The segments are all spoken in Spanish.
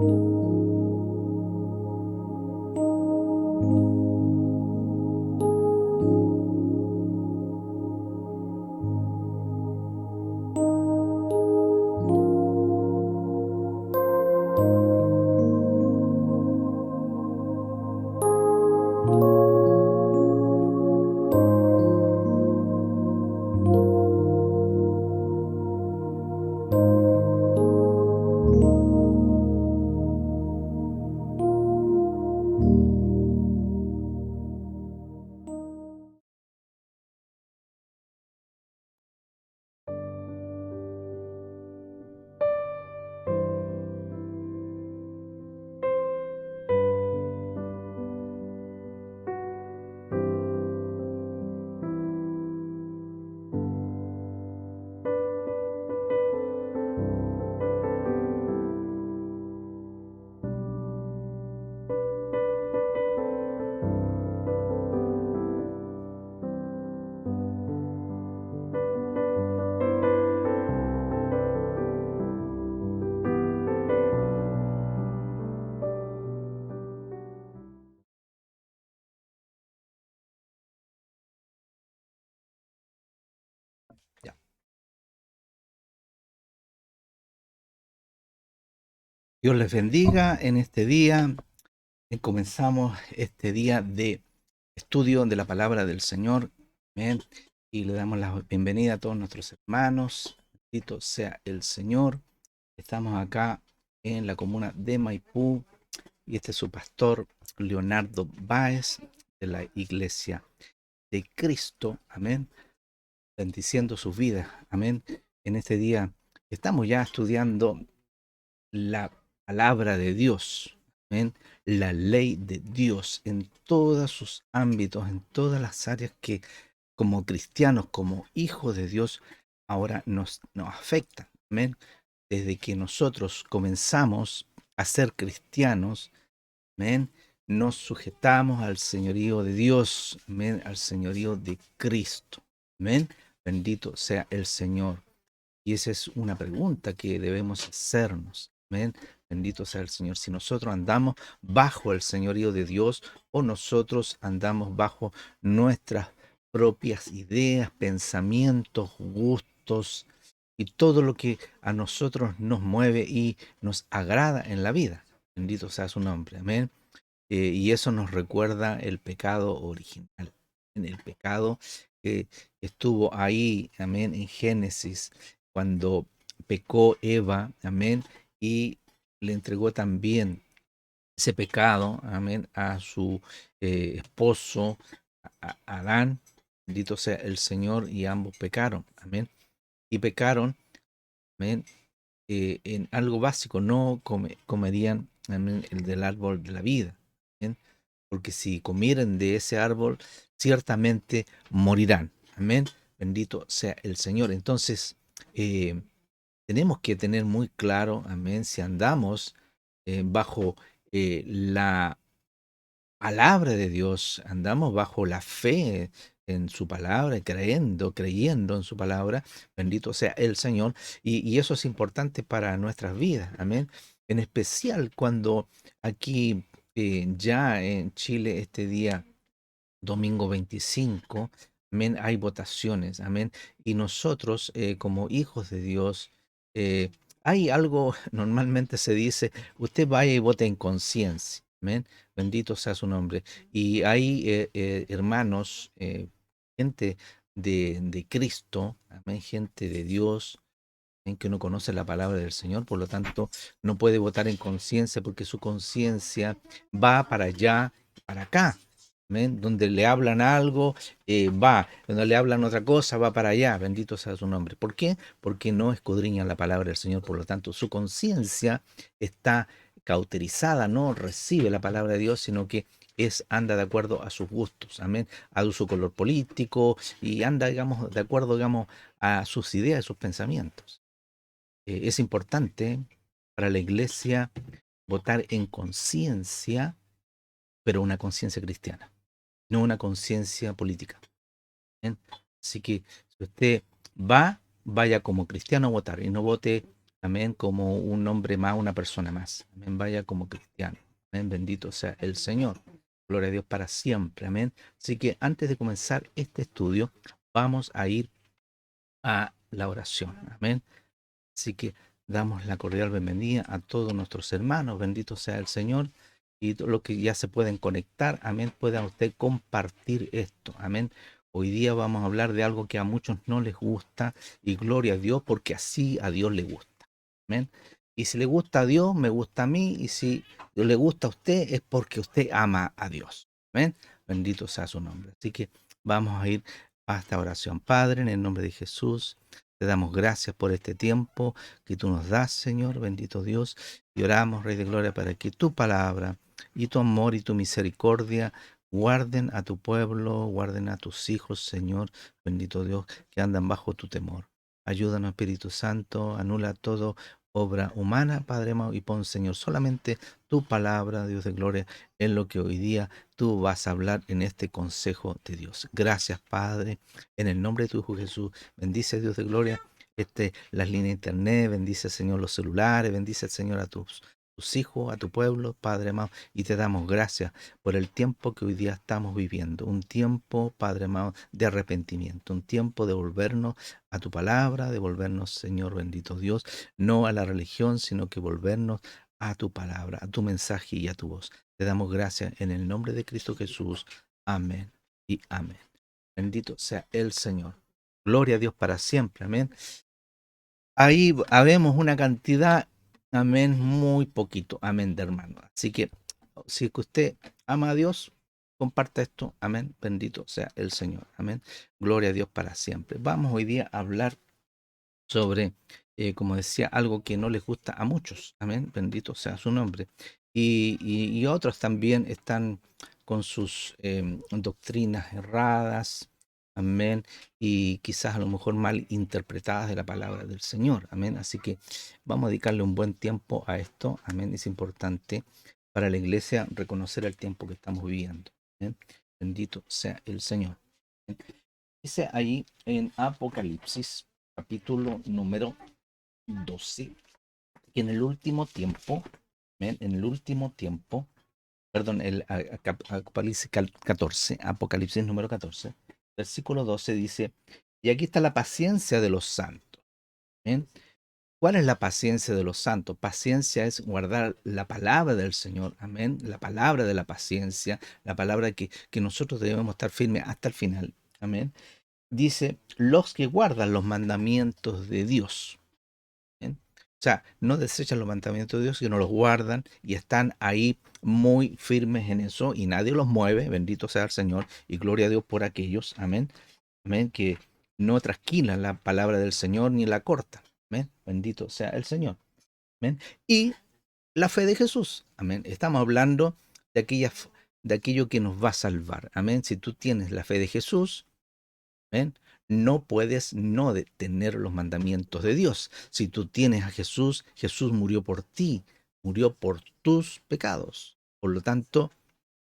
Ya. Dios les bendiga en este día. Comenzamos este día de estudio de la palabra del Señor. Amén. Y le damos la bienvenida a todos nuestros hermanos. Bendito sea el Señor. Estamos acá en la comuna de Maipú y este es su pastor Leonardo Báez de la Iglesia de Cristo. Amén. Bendiciendo sus vidas. Amén. En este día estamos ya estudiando la palabra de Dios, ¿ven? La ley de Dios en todos sus ámbitos, en todas las áreas que como cristianos, como hijos de Dios, ahora nos afectan. ¿Ven? Desde que nosotros comenzamos a ser cristianos, ¿ven? Nos sujetamos al señorío de Dios, ¿ven? Al señorío de Cristo. ¿Ven? Bendito sea el Señor. Y esa es una pregunta que debemos hacernos. Amén. Bendito sea el Señor. Si nosotros andamos bajo el señorío de Dios o nosotros andamos bajo nuestras propias ideas, pensamientos, gustos y todo lo que a nosotros nos mueve y nos agrada en la vida. Bendito sea su nombre. Amén. Y eso nos recuerda el pecado original. En el pecado que estuvo ahí, amén, en Génesis, cuando pecó Eva, amén, y le entregó también ese pecado, amén, a su esposo, Adán. Bendito sea el Señor, y ambos pecaron, amén. Y pecaron, amén, en algo básico, no comerían, amén, el del árbol de la vida, amén, porque si comieren de ese árbol, ciertamente morirán. Amén. Bendito sea el Señor. Entonces, eh, tenemos que tener muy claro, amén, si andamos bajo la palabra de Dios, andamos bajo la fe en su palabra, creyendo en su palabra, bendito sea el Señor, y eso es importante para nuestras vidas, amén. En especial cuando aquí ya en Chile este día domingo 25, amén, hay votaciones, amén, y nosotros como hijos de Dios, eh, hay algo, normalmente se dice, usted vaya y vote en conciencia, amén, bendito sea su nombre, y hay hermanos, gente de Cristo, amén, gente de Dios, en que no conoce la palabra del Señor, por lo tanto no puede votar en conciencia porque su conciencia va para allá, para acá. ¿Ven? Donde le hablan algo, va. Donde le hablan otra cosa, va para allá. Bendito sea su nombre. ¿Por qué? Porque no escudriñan la palabra del Señor. Por lo tanto, su conciencia está cauterizada, no recibe la palabra de Dios, sino que anda de acuerdo a sus gustos. Amén. A su color político y anda, digamos, de acuerdo, digamos, a sus ideas, sus pensamientos. Es importante para la iglesia votar en conciencia, pero una conciencia cristiana, no una conciencia política. ¿Bien? Así que si usted vaya como cristiano a votar y no vote amén, como un hombre más, una persona más. Amén, vaya como cristiano. Amén, bendito sea el Señor. Gloria a Dios para siempre. Amén. Así que antes de comenzar este estudio, vamos a ir a la oración. Amén. Así que damos la cordial bienvenida a todos nuestros hermanos. Bendito sea el Señor. Y todos los que ya se pueden conectar, amén, pueda usted compartir esto. Amén. Hoy día vamos a hablar de algo que a muchos no les gusta y gloria a Dios porque así a Dios le gusta. Amén. Y si le gusta a Dios, me gusta a mí. Y si le gusta a usted, es porque usted ama a Dios. Amén. Bendito sea su nombre. Así que vamos a ir a esta oración. Padre, en el nombre de Jesús, te damos gracias por este tiempo que tú nos das, Señor, bendito Dios. Y oramos, Rey de Gloria, para que tu palabra y tu amor y tu misericordia guarden a tu pueblo, guarden a tus hijos, Señor, bendito Dios, que andan bajo tu temor. Ayúdanos, Espíritu Santo, anula todo obra humana, Padre amado, y pon, Señor, solamente tu palabra, Dios de gloria, en lo que hoy día tú vas a hablar en este consejo de Dios. Gracias, Padre, en el nombre de tu Hijo Jesús. Bendice, Dios de gloria, las líneas de internet, bendice, Señor, los celulares, bendice, Señor, a tus hijos, a tu pueblo, Padre amado, y te damos gracias por el tiempo que hoy día estamos viviendo, un tiempo, Padre amado, de arrepentimiento, un tiempo de volvernos a tu palabra, de volvernos, Señor bendito Dios, no a la religión, sino que volvernos a tu palabra, a tu mensaje y a tu voz. Te damos gracias en el nombre de Cristo Jesús. Amén y amén. Bendito sea el Señor. Gloria a Dios para siempre. Amén. Ahí habemos una cantidad, amén, muy poquito, amén, de hermanos. Así que si es que usted ama a Dios, comparta esto, amén, bendito sea el Señor, amén. Gloria a Dios para siempre. Vamos hoy día a hablar sobre, como decía, algo que no les gusta a muchos, amén, bendito sea su nombre. Y otros también están con sus doctrinas erradas, amén, y quizás a lo mejor mal interpretadas de la palabra del Señor, amén. Así que vamos a dedicarle un buen tiempo a esto, amén. Es importante para la iglesia reconocer el tiempo que estamos viviendo, amén. Bendito sea el Señor. Dice ahí en Apocalipsis, capítulo número 12, que en el último tiempo, ¿ven? En el último tiempo, perdón, Apocalipsis 14, Apocalipsis número 14, versículo 12 dice, y aquí está la paciencia de los santos. ¿Ven? ¿Cuál es la paciencia de los santos? Paciencia es guardar la palabra del Señor, amén, la palabra de la paciencia, la palabra que nosotros debemos estar firmes hasta el final, amén. Dice, los que guardan los mandamientos de Dios. ¿Bien? O sea, no desechan los mandamientos de Dios, sino los guardan y están ahí muy firmes en eso y nadie los mueve, bendito sea el Señor y gloria a Dios por aquellos, amén, amén, que no trasquilan la palabra del Señor ni la cortan, amén, bendito sea el Señor, amén. Y la fe de Jesús, amén, estamos hablando de aquello que nos va a salvar, amén, si tú tienes la fe de Jesús, ¿ven? No puedes no tener los mandamientos de Dios. Si tú tienes a Jesús, Jesús murió por ti, murió por tus pecados. Por lo tanto,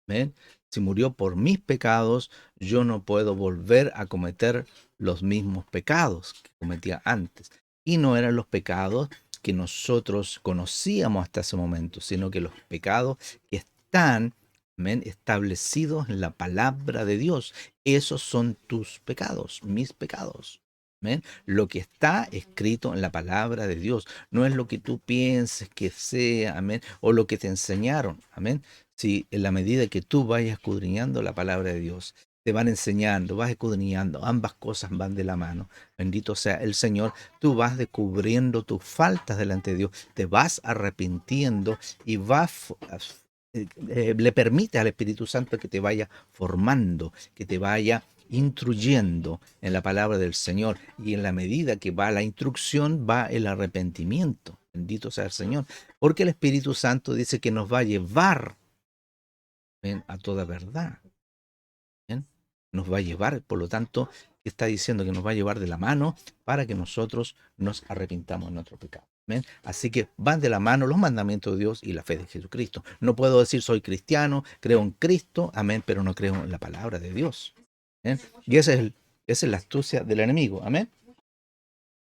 ¿ven? Si murió por mis pecados, yo no puedo volver a cometer los mismos pecados que cometía antes. Y no eran los pecados que nosotros conocíamos hasta ese momento, sino que los pecados que están, ¿ven?, establecidos en la palabra de Dios. Esos son tus pecados, mis pecados. ¿Ven? Lo que está escrito en la palabra de Dios no es lo que tú pienses que sea, amén, o lo que te enseñaron, amén. Si en la medida que tú vayas escudriñando la palabra de Dios, te van enseñando, vas escudriñando, ambas cosas van de la mano. Bendito sea el Señor, tú vas descubriendo tus faltas delante de Dios, te vas arrepintiendo y le permite al Espíritu Santo que te vaya formando, que te vaya instruyendo en la palabra del Señor. Y en la medida que va la instrucción, va el arrepentimiento. Bendito sea el Señor. Porque el Espíritu Santo dice que nos va a llevar, ¿ven?, a toda verdad. ¿Ven? Nos va a llevar, por lo tanto, está diciendo que nos va a llevar de la mano para que nosotros nos arrepintamos de nuestro pecado. ¿Ven? Así que van de la mano los mandamientos de Dios y la fe de Jesucristo. No puedo decir soy cristiano, creo en Cristo, amén, pero no creo en la palabra de Dios. ¿Ven? Y esa es la astucia del enemigo, amén.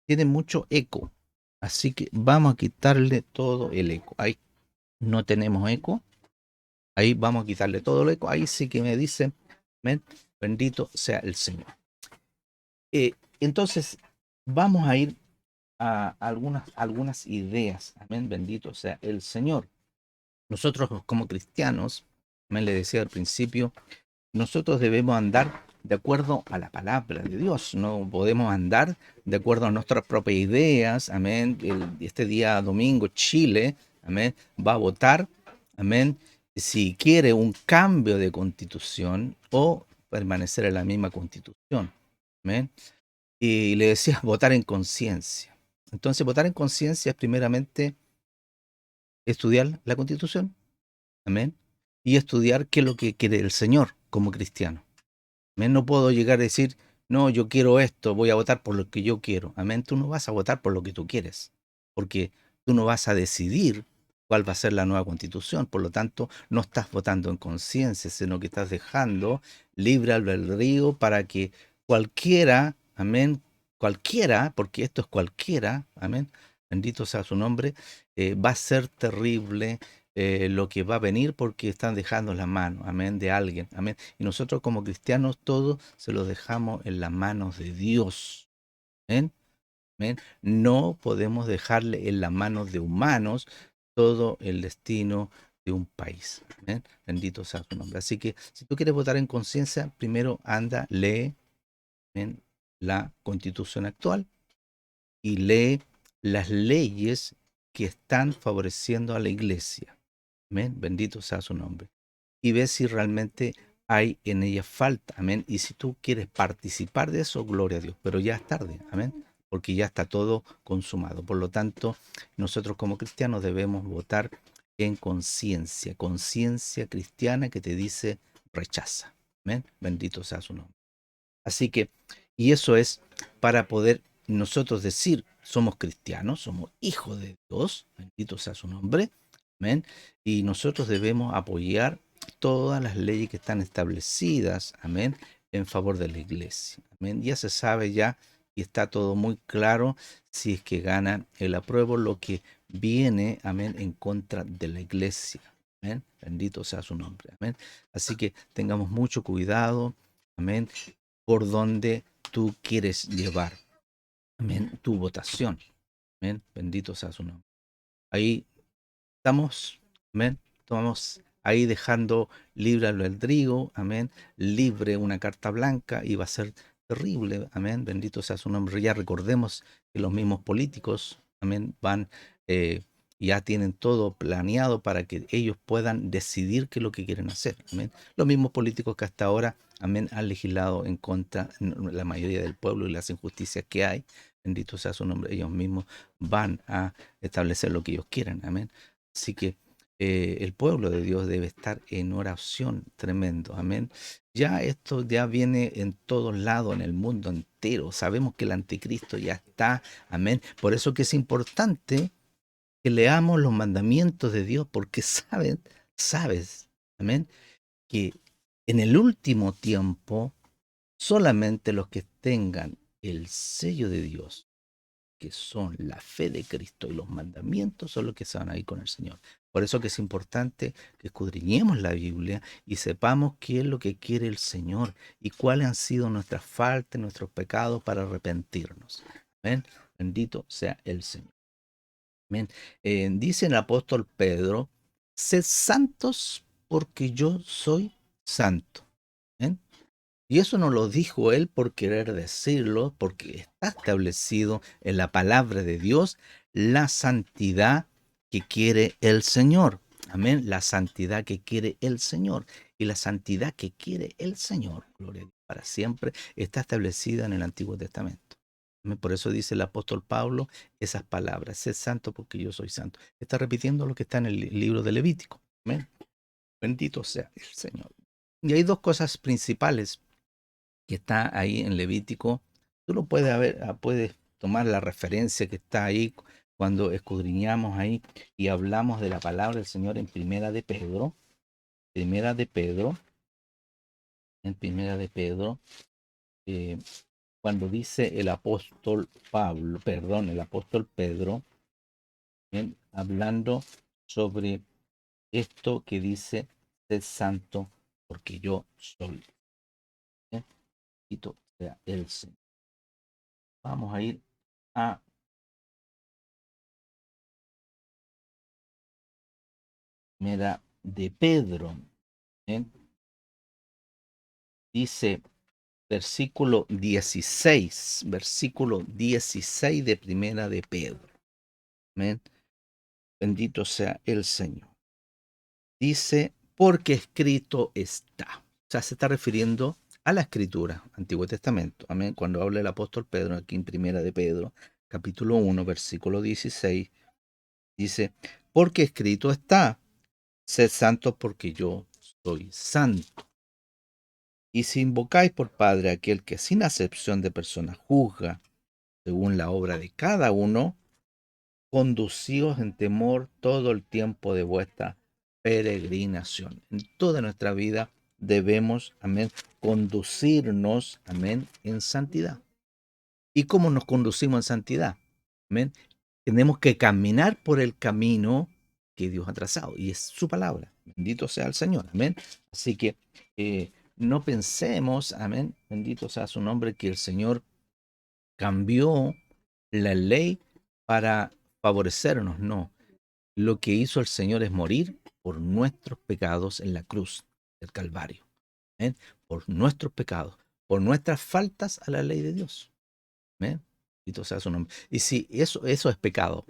Tiene mucho eco, Así que vamos a quitarle todo el eco. Ahí no tenemos eco. Ahí vamos a quitarle todo el eco. Ahí sí que me dice, amén, bendito sea el Señor. Entonces, vamos a ir a algunas ideas. Amén, bendito sea el Señor. Nosotros como cristianos, amén, le decía al principio, nosotros debemos andar de acuerdo a la palabra de Dios. No podemos andar de acuerdo a nuestras propias ideas. Amén. Este día domingo Chile, amén, va a votar, amén, si quiere un cambio de constitución o permanecer en la misma constitución. Amén. Y le decía votar en conciencia. Entonces, votar en conciencia es primeramente estudiar la constitución. Amén. Y estudiar qué es lo que quiere el Señor como cristiano. Amén. No puedo llegar a decir, no, yo quiero esto, voy a votar por lo que yo quiero. Amén. Tú no vas a votar por lo que tú quieres, porque tú no vas a decidir cuál va a ser la nueva constitución. Por lo tanto, no estás votando en conciencia, sino que estás dejando libre albedrío para que cualquiera, amén, cualquiera, porque esto es cualquiera, amén, bendito sea su nombre, va a ser terrible lo que va a venir porque están dejando la mano, amén, de alguien, amén. Y nosotros como cristianos todo se lo dejamos en las manos de Dios, amén, amén. No podemos dejarle en las manos de humanos todo el destino de un país, amén. Bendito sea su nombre. Así que si tú quieres votar en conciencia, primero anda, lee, amén, la constitución actual y lee las leyes que están favoreciendo a la iglesia. Amén. Bendito sea su nombre. Y ve si realmente hay en ella falta. Amén. Y si tú quieres participar de eso, gloria a Dios. Pero ya es tarde. Amén. Porque ya está todo consumado. Por lo tanto, nosotros como cristianos debemos votar en conciencia. Conciencia cristiana que te dice rechaza. Amén. Bendito sea su nombre. Así que, y eso es para poder nosotros decir, somos cristianos, somos hijos de Dios, bendito sea su nombre, amén, y nosotros debemos apoyar todas las leyes que están establecidas, amén, en favor de la iglesia, amén. Ya se sabe ya y está todo muy claro si es que gana el apruebo lo que viene, amén, en contra de la iglesia, amén, bendito sea su nombre, amén. Así que tengamos mucho cuidado, amén, por donde tú quieres llevar, amén, tu votación. Amén. Bendito sea su nombre. Ahí estamos, amén. Estamos ahí dejando libre albedrío, amén. Libre una carta blanca y va a ser terrible, amén. Bendito sea su nombre. Ya recordemos que los mismos políticos, amén, van, eh, ya tienen todo planeado para que ellos puedan decidir qué es lo que quieren hacer, amén. Los mismos políticos que hasta ahora, amén, han legislado en contra la mayoría del pueblo y las injusticias que hay. Bendito sea su nombre. Ellos mismos van a establecer lo que ellos quieran, amén. Así que el pueblo de Dios debe estar en oración tremendo. Amén. Ya esto ya viene en todos lados, en el mundo entero. Sabemos que el anticristo ya está. Amén. Por eso que es importante que leamos los mandamientos de Dios, porque sabes, amén, que en el último tiempo solamente los que tengan el sello de Dios, que son la fe de Cristo y los mandamientos, son los que se van a ir con el Señor. Por eso que es importante que escudriñemos la Biblia y sepamos qué es lo que quiere el Señor y cuáles han sido nuestras faltas, nuestros pecados para arrepentirnos. Amén. Bendito sea el Señor. Amén. Dice el apóstol Pedro, sed santos porque yo soy santo. Amén. Y eso no lo dijo él por querer decirlo, porque está establecido en la palabra de Dios la santidad que quiere el Señor. Amén. La santidad que quiere el Señor. Y la santidad que quiere el Señor, gloria a Dios, para siempre, está establecida en el Antiguo Testamento. Amén. Por eso dice el apóstol Pablo esas palabras, sed santo porque yo soy santo. Está repitiendo lo que está en el libro de Levítico. Amén. Bendito sea el Señor. Y hay dos cosas principales que está ahí en Levítico. Tú lo puedes ver, puedes tomar la referencia que está ahí cuando escudriñamos ahí y hablamos de la palabra del Señor en Primera de Pedro, en Primera de Pedro, cuando dice el apóstol Pablo, perdón, el apóstol Pedro, ¿bien? Hablando sobre esto que dice, sed santo porque yo soy. ¿Bien? Bendito sea el Señor. Vamos a ir a Primera de Pedro. ¿Bien? Dice versículo 16 de Primera de Pedro. ¿Bien? Bendito sea el Señor. Dice, porque escrito está. O sea, se está refiriendo a la escritura, Antiguo Testamento. Amén. Cuando habla el apóstol Pedro, aquí en Primera de Pedro, capítulo 1, versículo 16, dice, porque escrito está, sed santos porque yo soy santo. Y si invocáis por Padre aquel que sin acepción de personas juzga según la obra de cada uno, conducíos en temor todo el tiempo de vuestra peregrinación. En toda nuestra vida debemos, amén, conducirnos, amén, en santidad. ¿Y cómo nos conducimos en santidad? Amén. Tenemos que caminar por el camino que Dios ha trazado y es su palabra. Bendito sea el Señor. Amén. Así que no pensemos, amén, bendito sea su nombre, que el Señor cambió la ley para favorecernos. No, lo que hizo el Señor es morir por nuestros pecados en la cruz del Calvario. ¿Ven? Por nuestros pecados, por nuestras faltas a la ley de Dios. ¿Ven? Bendito sea su nombre. Y si eso es pecado,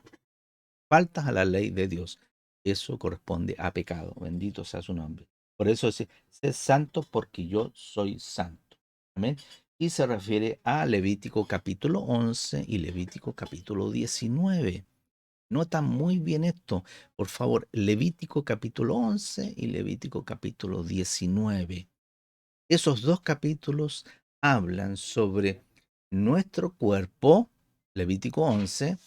faltas a la ley de Dios, eso corresponde a pecado. Bendito sea su nombre. Por eso dice, sé santo porque yo soy santo. Amén. Y se refiere a Levítico capítulo 11 y Levítico capítulo 19. Nota muy bien esto, por favor, Levítico capítulo 11 y Levítico capítulo 19. Esos dos capítulos hablan sobre nuestro cuerpo, Levítico 11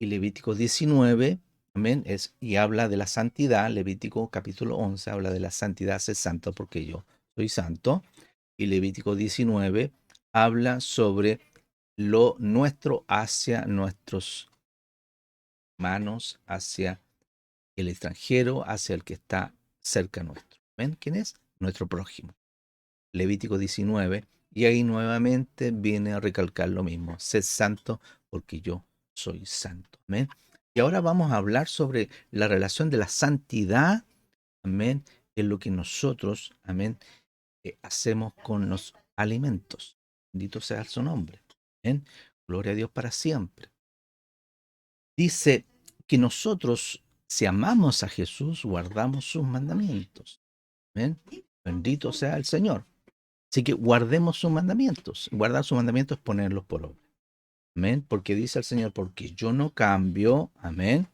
y Levítico 19, amén, y habla de la santidad. Levítico capítulo 11 habla de la santidad, sé santo porque yo soy santo, y Levítico 19 habla sobre lo nuestro hacia nuestros manos, hacia el extranjero, hacia el que está cerca nuestro. ¿Ven quién es? Nuestro prójimo. Levítico 19, y ahí nuevamente viene a recalcar lo mismo, sed santo porque yo soy santo. Amén. Y ahora vamos a hablar sobre la relación de la santidad, amén, en lo que nosotros, amén, hacemos con los alimentos. Bendito sea su nombre. Amén. Gloria a Dios para siempre. Dice que nosotros, si amamos a Jesús, guardamos sus mandamientos. ¿Ven? Bendito sea el Señor. Así que guardemos sus mandamientos. Guardar sus mandamientos es ponerlos por obra. Amén. Porque dice el Señor, porque yo no cambio, amén,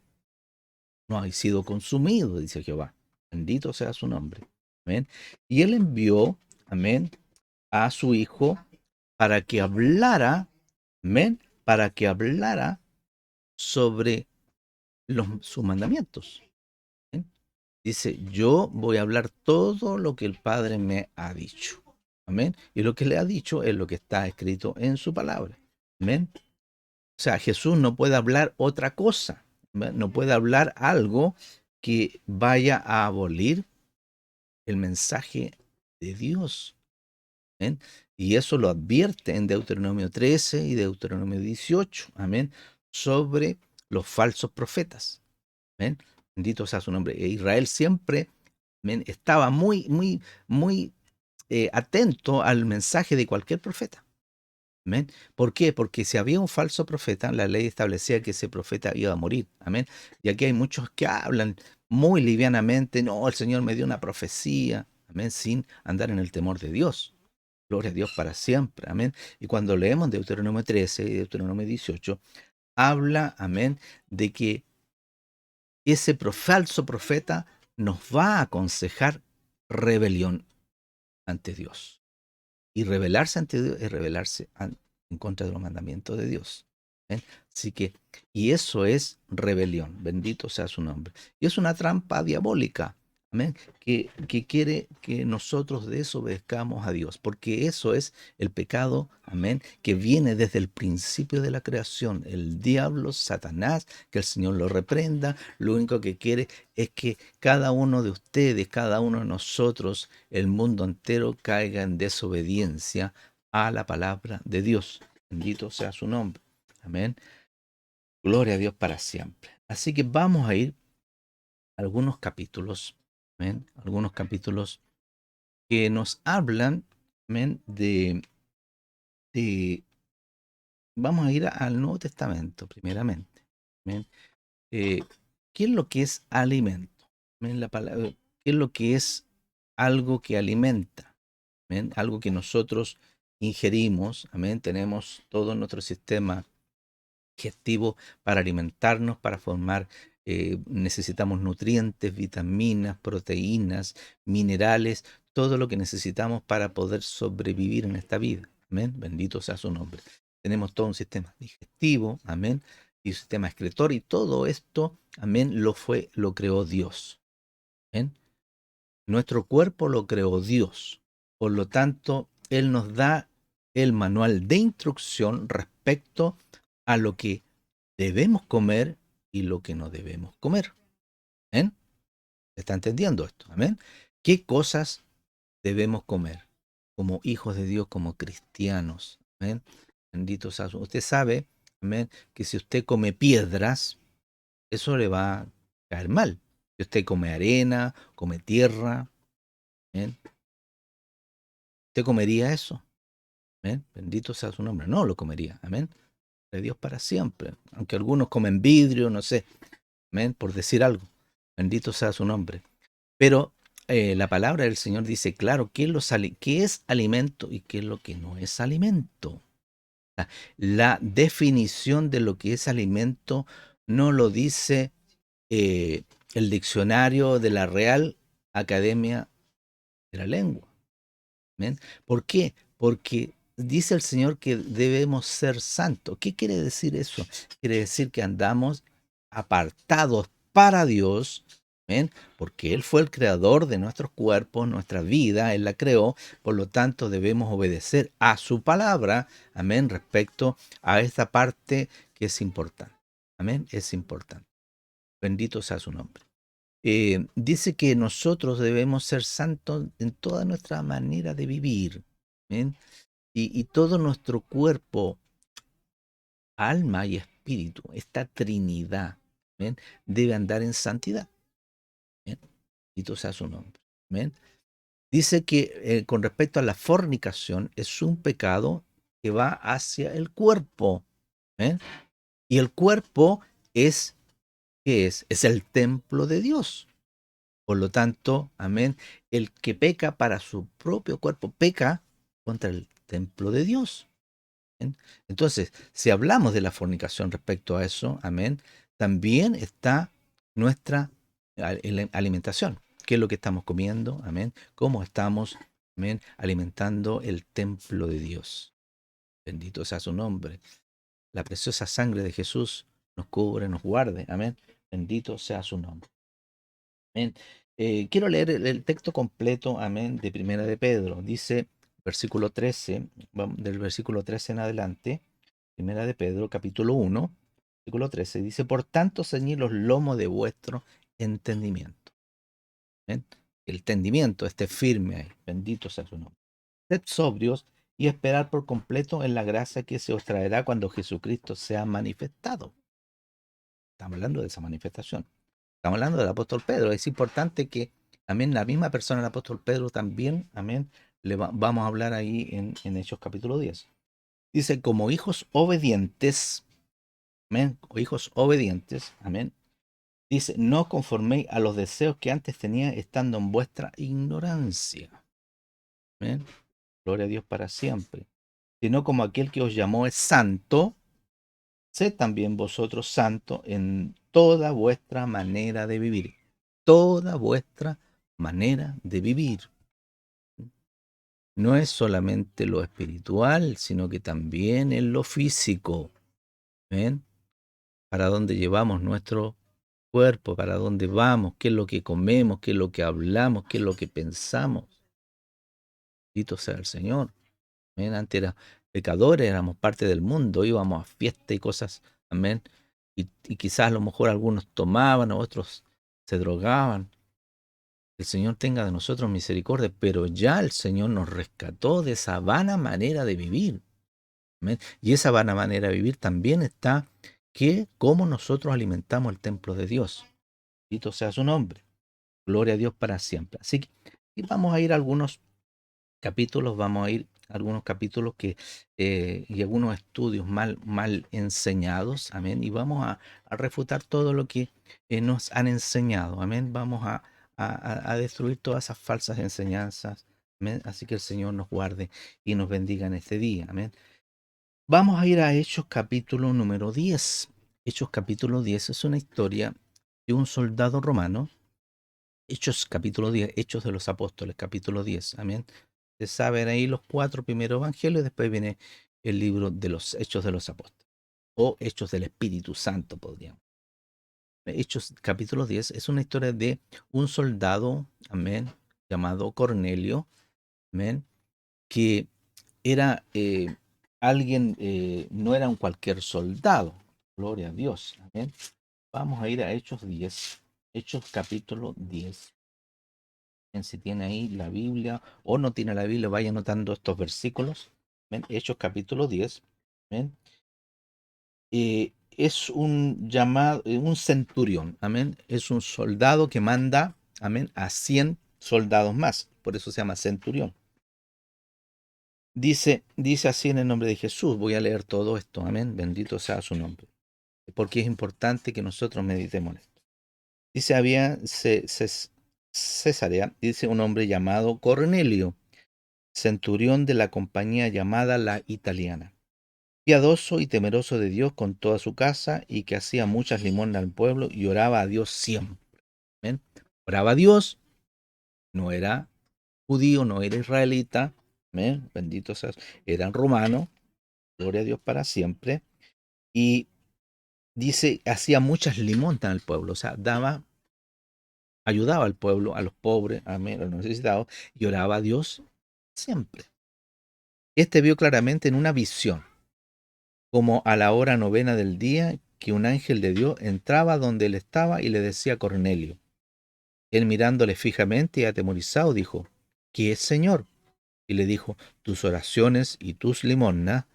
no ha sido consumido, dice Jehová. Bendito sea su nombre. Amén. Y él envió, amén, a su Hijo para que hablara, amén, para que hablara sobre sus mandamientos. ¿Ven? Dice, yo voy a hablar todo lo que el Padre me ha dicho. Amén. Y lo que le ha dicho es lo que está escrito en su palabra. Amén. O sea, Jesús no puede hablar otra cosa. ¿Ven? No puede hablar algo que vaya a abolir el mensaje de Dios. ¿Ven? Y eso lo advierte en Deuteronomio 13 y Deuteronomio 18. Amén. Sobre los falsos profetas. ¿Ven? Bendito sea su nombre. Israel siempre estaba muy atento al mensaje de cualquier profeta. Amén. ¿Por qué? Porque si había un falso profeta, la ley establecía que ese profeta iba a morir. Amén. Y aquí hay muchos que hablan muy livianamente, no, el Señor me dio una profecía. Amén. Sin andar en el temor de Dios. Gloria a Dios para siempre. Amén. Y cuando leemos Deuteronomio 13 y Deuteronomio 18, habla, amén, de que ese falso profeta nos va a aconsejar rebelión ante Dios. Y rebelarse ante Dios es rebelarse en contra de los mandamientos de Dios. ¿Ven? Así que, y eso es rebelión, bendito sea su nombre. Y es una trampa diabólica. amén, que quiere que nosotros desobedezcamos a Dios, porque eso es el pecado, amén, que viene desde el principio de la creación. El diablo, Satanás, que el Señor lo reprenda, lo único que quiere es que cada uno de ustedes, cada uno de nosotros, el mundo entero caiga en desobediencia a la palabra de Dios. Bendito sea su nombre. Amén. Gloria a Dios para siempre. Así que vamos a ir a algunos capítulos, amén, algunos capítulos que nos hablan, amén, de vamos a ir al Nuevo Testamento primeramente. Amén. Eh, ¿Qué es lo que es alimento? Amén, la palabra, ¿qué es lo que es algo que alimenta? Amén, algo que nosotros ingerimos, amén, tenemos todo nuestro sistema digestivo para alimentarnos, para formar, necesitamos nutrientes, vitaminas, proteínas, minerales, todo lo que necesitamos para poder sobrevivir en esta vida. Amén. Bendito sea su nombre. Tenemos todo un sistema digestivo, amén, y un sistema excretor, y todo esto, amén, lo creó Dios. Amén. Nuestro cuerpo lo creó Dios. Por lo tanto, Él nos da el manual de instrucción respecto a lo que debemos comer y lo que no debemos comer. ¿Amén? ¿Está entendiendo esto? ¿Amén? ¿Qué cosas debemos comer como hijos de Dios, como cristianos? ¿Amén? Bendito sea. Usted sabe, amén, que si usted come piedras, eso le va a caer mal. Si usted come arena, come tierra, ¿amén? ¿Usted comería eso? ¿Amén? Bendito sea su nombre. No lo comería. Amén. De Dios para siempre. Aunque algunos comen vidrio, no sé. Amén. Por decir algo. Bendito sea su nombre. Pero la palabra del Señor dice claro qué es alimento y qué es lo que no es alimento. La definición de lo que es alimento no lo dice el diccionario de la Real Academia de la Lengua. ¿Amén? ¿Por qué? Porque dice el Señor que debemos ser santos. ¿Qué quiere decir eso? Quiere decir que andamos apartados para Dios, ¿amén? Porque Él fue el creador de nuestros cuerpos, nuestra vida, Él la creó, por lo tanto debemos obedecer a su palabra, amén, respecto a esta parte que es importante. Amén, es importante. Bendito sea su nombre. Dice que nosotros debemos ser santos en toda nuestra manera de vivir. ¿Bien? Y todo nuestro cuerpo, alma y espíritu, esta Trinidad, ¿bien? Debe andar en santidad. ¿Bien? Bendito sea su nombre. ¿Bien? Dice que con respecto a la fornicación es un pecado que va hacia el cuerpo. ¿Bien? Y el cuerpo es, ¿qué es? Es el templo de Dios. Por lo tanto, amén, el que peca para su propio cuerpo, peca contra el templo de Dios. ¿Bien? Entonces, si hablamos de la fornicación respecto a eso, amén, también está nuestra alimentación. ¿Qué es lo que estamos comiendo? Amén. ¿Cómo estamos, amén, alimentando el templo de Dios? Bendito sea su nombre. La preciosa sangre de Jesús nos cubre, nos guarde. Amén. Bendito sea su nombre. Amén. Quiero leer el texto completo, amén, de Primera de Pedro. Dice, versículo 13, del versículo 13 en adelante, Primera de Pedro, capítulo 1, versículo 13, dice, por tanto, ceñid los lomos de vuestro entendimiento. ¿Ven? El entendimiento esté firme ahí, bendito sea su nombre. Sed sobrios y esperar por completo en la gracia que se os traerá cuando Jesucristo sea manifestado. Estamos hablando de esa manifestación. Estamos hablando del apóstol Pedro. Es importante que también la misma persona del apóstol Pedro también, amén, vamos a hablar ahí en Hechos capítulo 10. Dice, como hijos obedientes, amén, o hijos obedientes, amén. Dice, no conforméis a los deseos que antes tenía estando en vuestra ignorancia. Amén. Gloria a Dios para siempre. Sino como aquel que os llamó es santo, sed también vosotros santos en toda vuestra manera de vivir. Toda vuestra manera de vivir. No es solamente lo espiritual, sino que también en lo físico. ¿Ven? Para dónde llevamos nuestro cuerpo, para dónde vamos, qué es lo que comemos, qué es lo que hablamos, qué es lo que pensamos. Bendito sea el Señor. Amén. Antes éramos pecadores, éramos parte del mundo, íbamos a fiestas y cosas. Amén. Y quizás a lo mejor algunos tomaban, otros se drogaban. El Señor tenga de nosotros misericordia, pero ya el Señor nos rescató de esa vana manera de vivir. Amén. Y esa vana manera de vivir también está que cómo nosotros alimentamos el templo de Dios. Bendito sea su nombre. Gloria a Dios para siempre. Así que y vamos a ir a algunos capítulos, vamos a ir a algunos capítulos y algunos estudios mal enseñados, amén, y vamos a refutar todo lo que nos han enseñado, amén, vamos a destruir todas esas falsas enseñanzas, amén, así que el Señor nos guarde y nos bendiga en este día, amén. Vamos a ir a Hechos capítulo número 10. Hechos capítulo 10 es una historia de un soldado romano. Hechos capítulo 10, Hechos de los Apóstoles, capítulo 10, amén. Se saben ahí los 4 primeros evangelios, después viene el libro de los Hechos de los Apóstoles, o Hechos del Espíritu Santo, podríamos. Hechos capítulo 10 es una historia de un soldado, amén, llamado Cornelio, amén, que era alguien, no era un cualquier soldado, gloria a Dios, amén. Vamos a ir a Hechos 10, Hechos capítulo 10. Si tiene ahí la Biblia o no tiene la Biblia, vaya anotando estos versículos. ¿Ven? Hechos capítulo 10. ¿Ven? Es un llamado, un centurión. Amén. Es un soldado que manda, amén, a 100 soldados más. Por eso se llama centurión. Dice así en el nombre de Jesús. Voy a leer todo esto. Amén. Bendito sea su nombre. Porque es importante que nosotros meditemos en esto. Dice, había Cesarea, dice un hombre llamado Cornelio, centurión de la compañía llamada la Italiana, piadoso y temeroso de Dios con toda su casa, y que hacía muchas limosnas al pueblo y oraba a Dios siempre. ¿Ven? Oraba a Dios, no era judío, no era israelita, ¿ven? Bendito sea, eran romanos, gloria a Dios para siempre, y dice, hacía muchas limosnas al pueblo, o sea, ayudaba al pueblo, a los pobres, a los necesitados, y oraba a Dios siempre. Este vio claramente en una visión, como a la hora novena del día, que un ángel de Dios entraba donde él estaba y le decía a Cornelio. Él mirándole fijamente y atemorizado dijo, ¿qué es, Señor? Y le dijo, tus oraciones y tus limosnas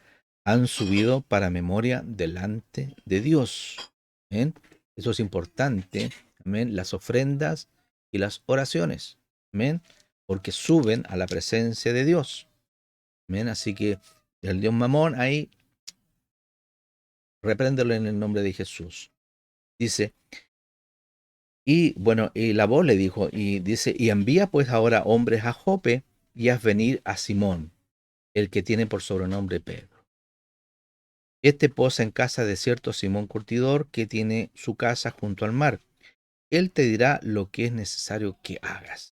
han subido para memoria delante de Dios. ¿Ven? Eso es importante. ¿Amén? Las ofrendas y las oraciones. ¿Amén? Porque suben a la presencia de Dios. ¿Amén? Así que el Dios Mamón ahí, repréndelo en el nombre de Jesús. Dice, y bueno, y la voz le dijo, y dice, y envía pues ahora hombres a Jope y haz venir a Simón, el que tiene por sobrenombre Pedro. Este posa en casa de cierto Simón Curtidor, que tiene su casa junto al mar. Él te dirá lo que es necesario que hagas.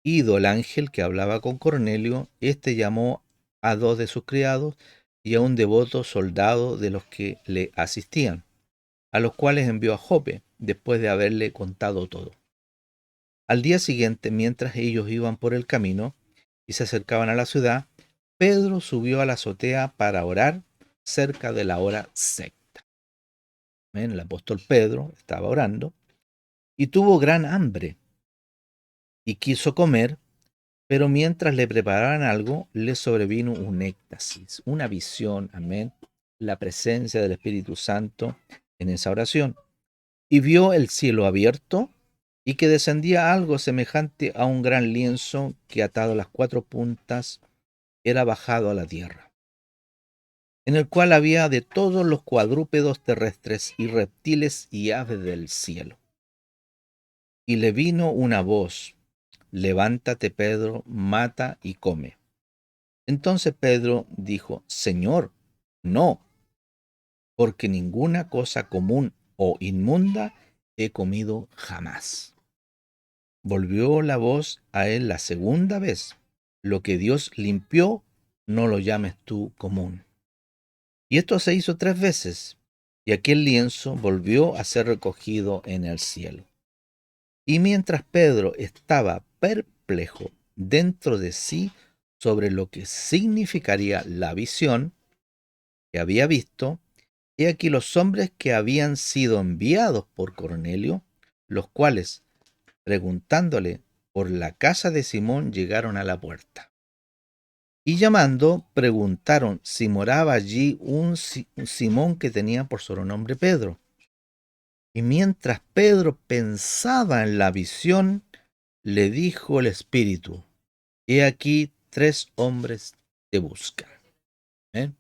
Ido el ángel que hablaba con Cornelio, este llamó a 2 de sus criados y a un devoto soldado de los que le asistían, a los cuales envió a Jope, después de haberle contado todo. Al día siguiente, mientras ellos iban por el camino y se acercaban a la ciudad, Pedro subió a la azotea para orar cerca de la hora sexta. El apóstol Pedro estaba orando y tuvo gran hambre y quiso comer, pero mientras le preparaban algo, le sobrevino un éxtasis, una visión, amén, la presencia del Espíritu Santo en esa oración. Y vio el cielo abierto y que descendía algo semejante a un gran lienzo que, atado a las 4 puntas, era bajado a la tierra, en el cual había de todos los cuadrúpedos terrestres y reptiles y aves del cielo. Y le vino una voz: levántate, Pedro, mata y come. Entonces Pedro dijo: Señor, no, porque ninguna cosa común o inmunda he comido jamás. Volvió la voz a él la segunda vez: lo que Dios limpió, no lo llames tú común. Y esto se hizo 3 veces. y aquel lienzo volvió a ser recogido en el cielo. Y mientras Pedro estaba perplejo dentro de sí sobre lo que significaría la visión que había visto, he aquí los hombres que habían sido enviados por Cornelio, los cuales, preguntándole por la casa de Simón, llegaron a la puerta. Y llamando, preguntaron si moraba allí un Simón que tenía por sobrenombre Pedro. Y mientras Pedro pensaba en la visión, le dijo el Espíritu: He aquí 3 hombres te buscan. ¿Eh?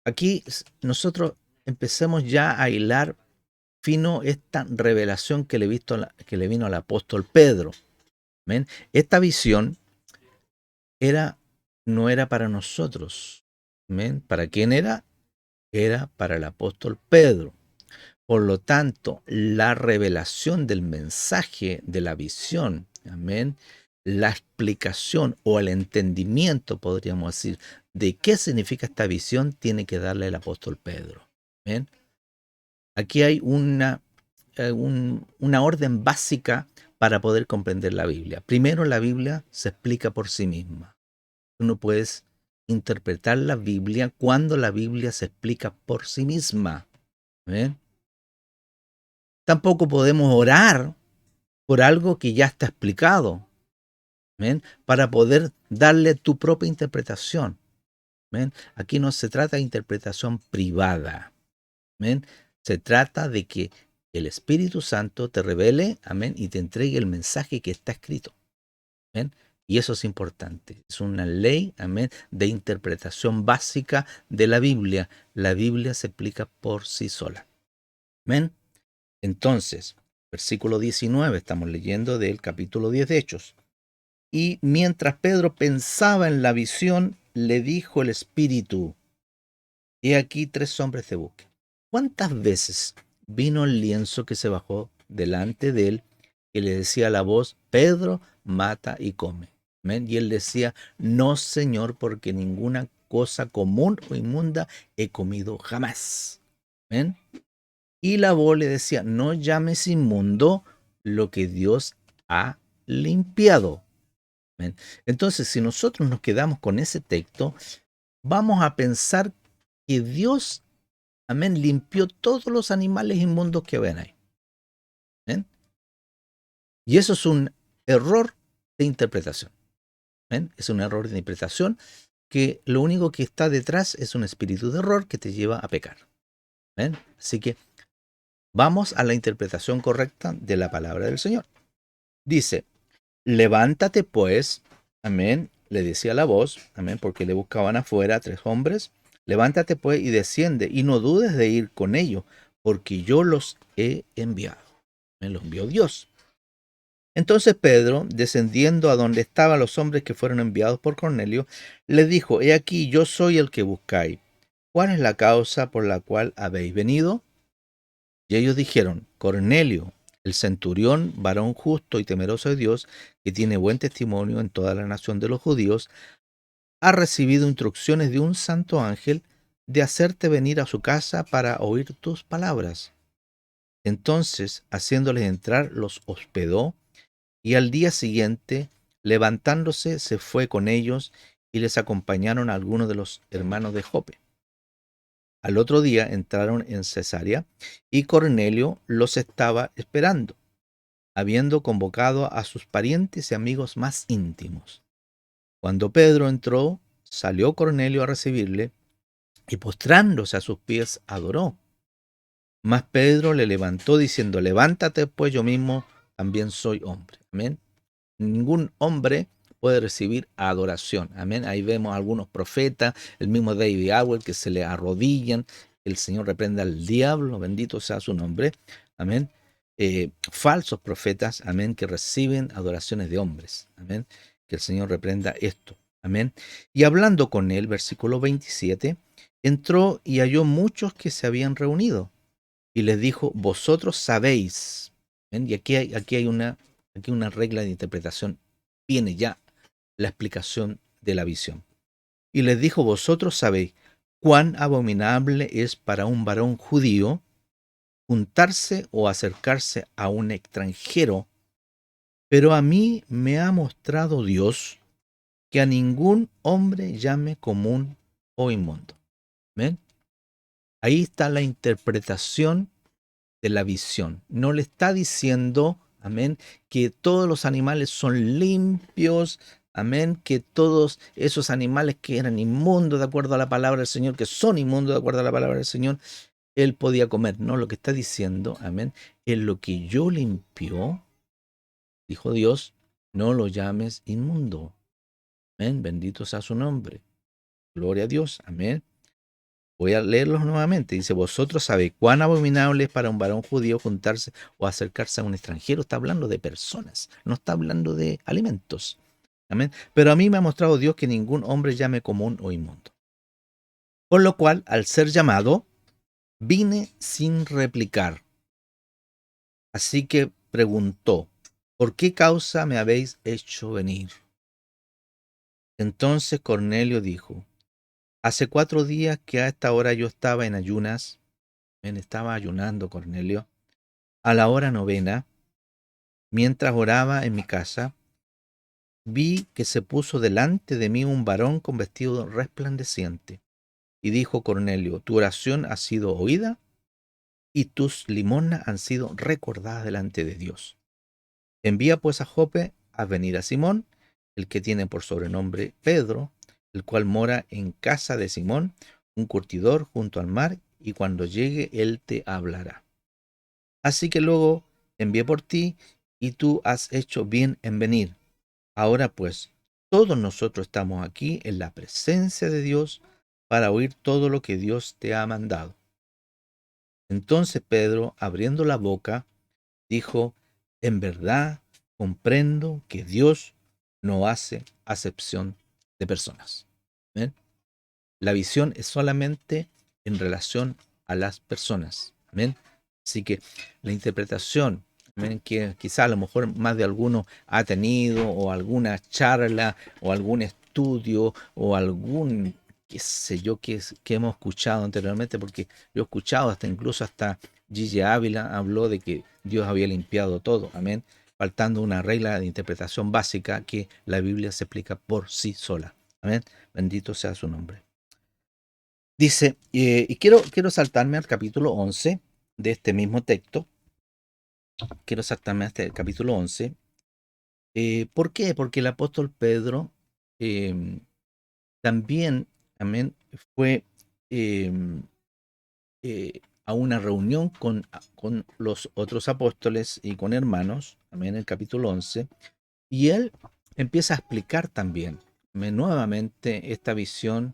Aquí nosotros empecemos ya a hilar fino esta revelación que que le vino al apóstol Pedro. ¿Ven? Esta visión no era para nosotros. ¿Ven? ¿Para quién era? Era para el apóstol Pedro. Por lo tanto, la revelación del mensaje de la visión, amén, la explicación o el entendimiento, podríamos decir, de qué significa esta visión, tiene que darle el apóstol Pedro. ¿Ven? Aquí hay una orden básica para poder comprender la Biblia. Primero, la Biblia se explica por sí misma. Tú no puedes interpretar la Biblia cuando la Biblia se explica por sí misma. ¿Ven? Tampoco podemos orar por algo que ya está explicado, ¿ven? Para poder darle tu propia interpretación. ¿Ven? Aquí no se trata de interpretación privada. ¿Ven? Se trata de que el Espíritu Santo te revele, amén, y te entregue el mensaje que está escrito. ¿Ven? Y eso es importante. Es una ley, amén, de interpretación básica de la Biblia. La Biblia se explica por sí sola. ¿Ven? Entonces, versículo 19, estamos leyendo del capítulo 10 de Hechos. Y mientras Pedro pensaba en la visión, le dijo el Espíritu: He aquí 3 hombres te buscan. ¿Cuántas veces vino el lienzo que se bajó delante de él y le decía a la voz: Pedro, mata y come? ¿Ven? Y él decía: No, Señor, porque ninguna cosa común o inmunda he comido jamás. ¿Ven? Y la voz le decía: No llames inmundo lo que Dios ha limpiado. ¿Ven? Entonces, si nosotros nos quedamos con ese texto, vamos a pensar que Dios, amén, limpió todos los animales inmundos que ven ahí. ¿Ven? Y eso es un error de interpretación. ¿Ven? Es un error de interpretación que lo único que está detrás es un espíritu de error que te lleva a pecar. ¿Ven? Así que vamos a la interpretación correcta de la palabra del Señor. Dice: Levántate pues, amén, le decía la voz, amén, porque le buscaban afuera 3 hombres. Levántate pues y desciende, y no dudes de ir con ellos, porque yo los he enviado. Me los envió Dios. Entonces Pedro, descendiendo a donde estaban los hombres que fueron enviados por Cornelio, les dijo: He aquí, yo soy el que buscáis. ¿Cuál es la causa por la cual habéis venido? Y ellos dijeron: Cornelio, el centurión, varón justo y temeroso de Dios, que tiene buen testimonio en toda la nación de los judíos, ha recibido instrucciones de un santo ángel de hacerte venir a su casa para oír tus palabras. Entonces, haciéndoles entrar, los hospedó, y al día siguiente, levantándose, se fue con ellos, y les acompañaron algunos de los hermanos de Jope. Al otro día entraron en Cesarea, y Cornelio los estaba esperando, habiendo convocado a sus parientes y amigos más íntimos. Cuando Pedro entró, salió Cornelio a recibirle, y postrándose a sus pies adoró. Mas Pedro le levantó diciendo: Levántate, pues yo mismo también soy hombre. Amén. Ningún hombre puede recibir adoración. Amén. Ahí vemos algunos profetas, el mismo David Howell, que se le arrodillan. El Señor reprenda al diablo, bendito sea su nombre. Amén. Falsos profetas, amén, que reciben adoraciones de hombres. Amén. Que el Señor reprenda esto. Amén. Y hablando con él, versículo 27, entró y halló muchos que se habían reunido. Y les dijo: Vosotros sabéis. ¿Ven? Y aquí hay una regla de interpretación. Viene ya la explicación de la visión. Y les dijo: Vosotros sabéis cuán abominable es para un varón judío juntarse o acercarse a un extranjero, pero a mí me ha mostrado Dios que a ningún hombre llame común o inmundo. ¿Ven? Ahí está la interpretación de la visión. No le está diciendo, amén, que todos los animales son limpios, amén, que todos esos animales que eran inmundos de acuerdo a la palabra del Señor, que son inmundos de acuerdo a la palabra del Señor, él podía comer. No, lo que está diciendo, amén, es lo que yo limpio, dijo Dios, no lo llames inmundo. Amén, bendito sea su nombre. Gloria a Dios, amén. Voy a leerlos nuevamente. Dice, vosotros sabéis cuán abominable es para un varón judío juntarse o acercarse a un extranjero. Está hablando de personas, no está hablando de alimentos. Amén. Pero a mí me ha mostrado Dios que ningún hombre llame común o inmundo. Con lo cual, al ser llamado, vine sin replicar. Así que preguntó, ¿por qué causa me habéis hecho venir? Entonces Cornelio dijo, hace 4 días que a esta hora yo estaba en ayunas. Estaba ayunando Cornelio. A la hora 9, mientras oraba en mi casa, vi que se puso delante de mí un varón con vestido resplandeciente. Y dijo Cornelio, tu oración ha sido oída y tus limosnas han sido recordadas delante de Dios. Envía pues a Jope a venir a Simón, el que tiene por sobrenombre Pedro, el cual mora en casa de Simón, un curtidor junto al mar, y cuando llegue él te hablará. Así que luego envié por ti, y tú has hecho bien en venir. Ahora pues, todos nosotros estamos aquí en la presencia de Dios para oír todo lo que Dios te ha mandado. Entonces Pedro, abriendo la boca, dijo, en verdad comprendo que Dios no hace acepción de personas. ¿Ven? La visión es solamente en relación a las personas. ¿Ven? Así que la interpretación, ¿ven?, que quizá a lo mejor más de alguno ha tenido, o alguna charla, o algún estudio, o algún, qué sé yo, que hemos escuchado anteriormente, porque yo he escuchado incluso hasta Gigi Ávila habló de que Dios había limpiado todo, amén, faltando una regla de interpretación básica que la Biblia se explica por sí sola. Amén, bendito sea su nombre. Dice, y quiero saltarme al capítulo 11 de este mismo texto. Quiero saltarme hasta el capítulo 11. ¿Por qué? Porque el apóstol Pedro también, amén, fue a una reunión con los otros apóstoles y con hermanos, amén, en el capítulo 11, y él empieza a explicar también, amén, nuevamente esta visión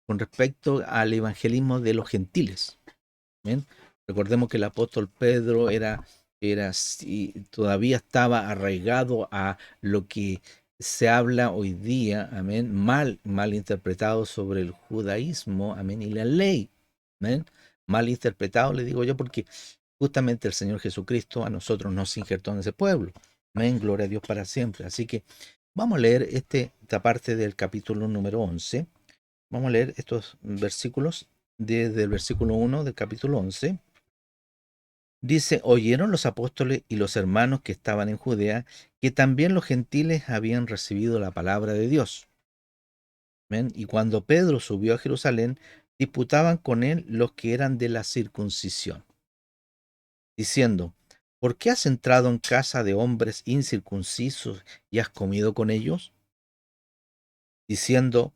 con respecto al evangelismo de los gentiles. ¿Bien? Recordemos que el apóstol Pedro todavía estaba arraigado a lo que se habla hoy día, amén, mal interpretado sobre el judaísmo, amén, y la ley, amén, mal interpretado, le digo yo, porque justamente el Señor Jesucristo a nosotros nos injertó en ese pueblo, amén, gloria a Dios para siempre. Así que vamos a leer esta parte del capítulo número 11, vamos a leer estos versículos desde el versículo 1 del capítulo 11. Dice, oyeron los apóstoles y los hermanos que estaban en Judea que también los gentiles habían recibido la palabra de Dios. ¿Ven? Y cuando Pedro subió a Jerusalén, disputaban con él los que eran de la circuncisión, diciendo, ¿por qué has entrado en casa de hombres incircuncisos y has comido con ellos? Diciendo,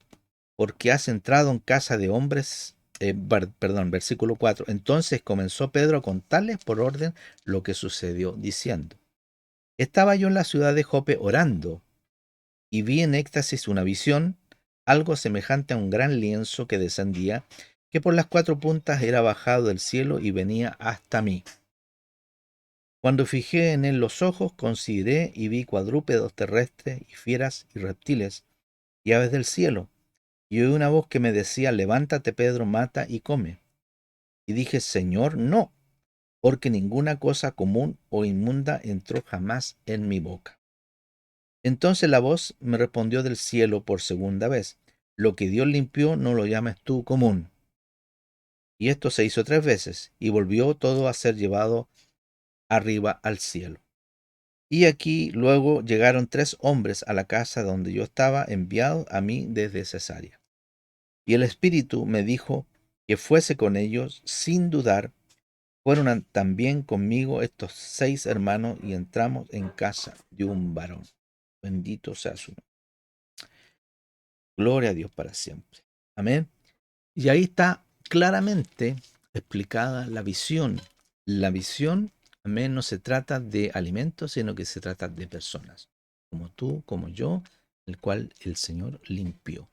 ¿por qué has entrado en casa de hombres? Versículo 4. Entonces comenzó Pedro a contarles por orden lo que sucedió, diciendo, estaba yo en la ciudad de Jope orando, y vi en éxtasis una visión, algo semejante a un gran lienzo que descendía, que por las 4 puntas era bajado del cielo y venía hasta mí. Cuando fijé en él los ojos, consideré y vi cuadrúpedos terrestres y fieras y reptiles y aves del cielo, y oí una voz que me decía, levántate Pedro, mata y come. Y dije, Señor, no, porque ninguna cosa común o inmunda entró jamás en mi boca. Entonces la voz me respondió del cielo por segunda vez, lo que Dios limpió no lo llames tú común. Y esto se hizo 3 veces, y volvió todo a ser llevado arriba al cielo. Y aquí luego llegaron 3 hombres a la casa donde yo estaba enviado a mí desde Cesarea. Y el Espíritu me dijo que fuese con ellos sin dudar. Fueron también conmigo estos 6 hermanos y entramos en casa de un varón. Bendito sea su nombre. Gloria a Dios para siempre. Amén. Y ahí está claramente explicada la visión. La visión, amén, no se trata de alimentos, sino que se trata de personas, como tú, como yo, el cual el Señor limpió,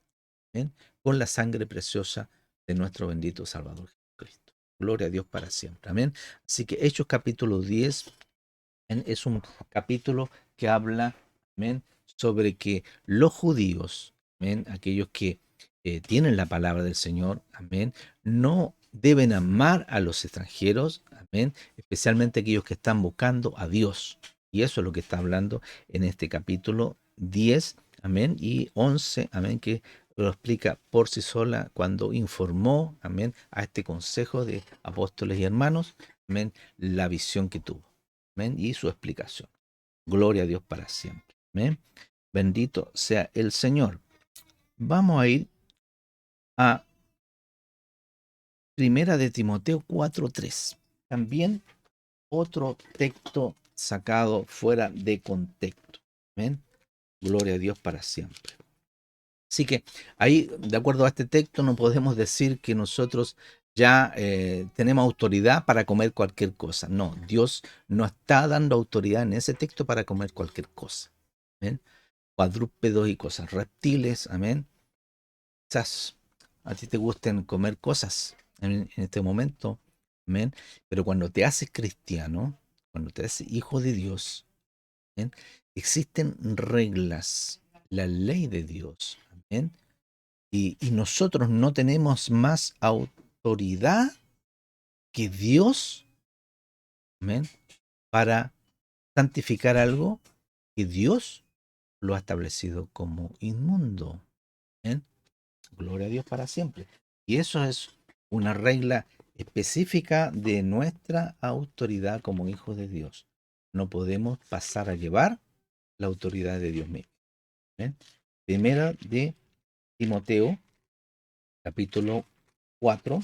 amén, con la sangre preciosa de nuestro bendito Salvador Jesucristo. Gloria a Dios para siempre. Amén. Así que Hechos capítulo 10 es un capítulo que habla, amén, sobre que los judíos, amén, aquellos que tienen la palabra del Señor, amén, no deben amar a los extranjeros, amén, especialmente aquellos que están buscando a Dios. Y eso es lo que está hablando en este capítulo 10, amén, y 11, amén, que lo explica por sí sola cuando informó, amén, a este consejo de apóstoles y hermanos, amén, la visión que tuvo. Amén. Y su explicación. Gloria a Dios para siempre. Amén. Bendito sea el Señor. Vamos a ir a Primera de Timoteo 4:3. También otro texto sacado fuera de contexto. Amén. Gloria a Dios para siempre. Así que ahí, de acuerdo a este texto, no podemos decir que nosotros ya tenemos autoridad para comer cualquier cosa. No, Dios no está dando autoridad en ese texto para comer cualquier cosa. Amén. Cuadrúpedos y cosas, reptiles, amén. Quizás a ti te gusten comer cosas en este momento, amén. Pero cuando te haces cristiano, cuando te haces hijo de Dios, amén, existen reglas, la ley de Dios, amén. Y nosotros no tenemos más autoridad que Dios, amén, para santificar algo que Dios lo ha establecido como inmundo. Amén. Gloria a Dios para siempre. Y eso es una regla específica de nuestra autoridad como hijos de Dios. No podemos pasar a llevar la autoridad de Dios mismo. ¿Ven? Primera de Timoteo, capítulo 4,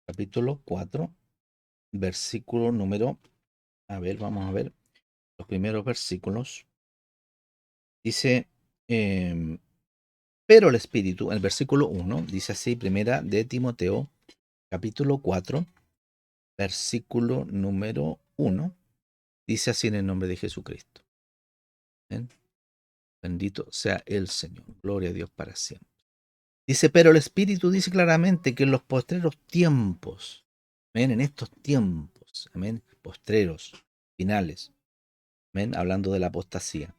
capítulo 4, versículo número, a ver, vamos a ver los primeros versículos. Dice, pero el Espíritu, en el versículo 1, dice así, primera de Timoteo, capítulo 4, versículo número 1, dice así en el nombre de Jesucristo. ¿Ven? Bendito sea el Señor. Gloria a Dios para siempre. Dice, pero el Espíritu dice claramente que en los postreros tiempos, ¿ven? En estos tiempos, amén, postreros, finales, ¿ven? Hablando de la apostasía,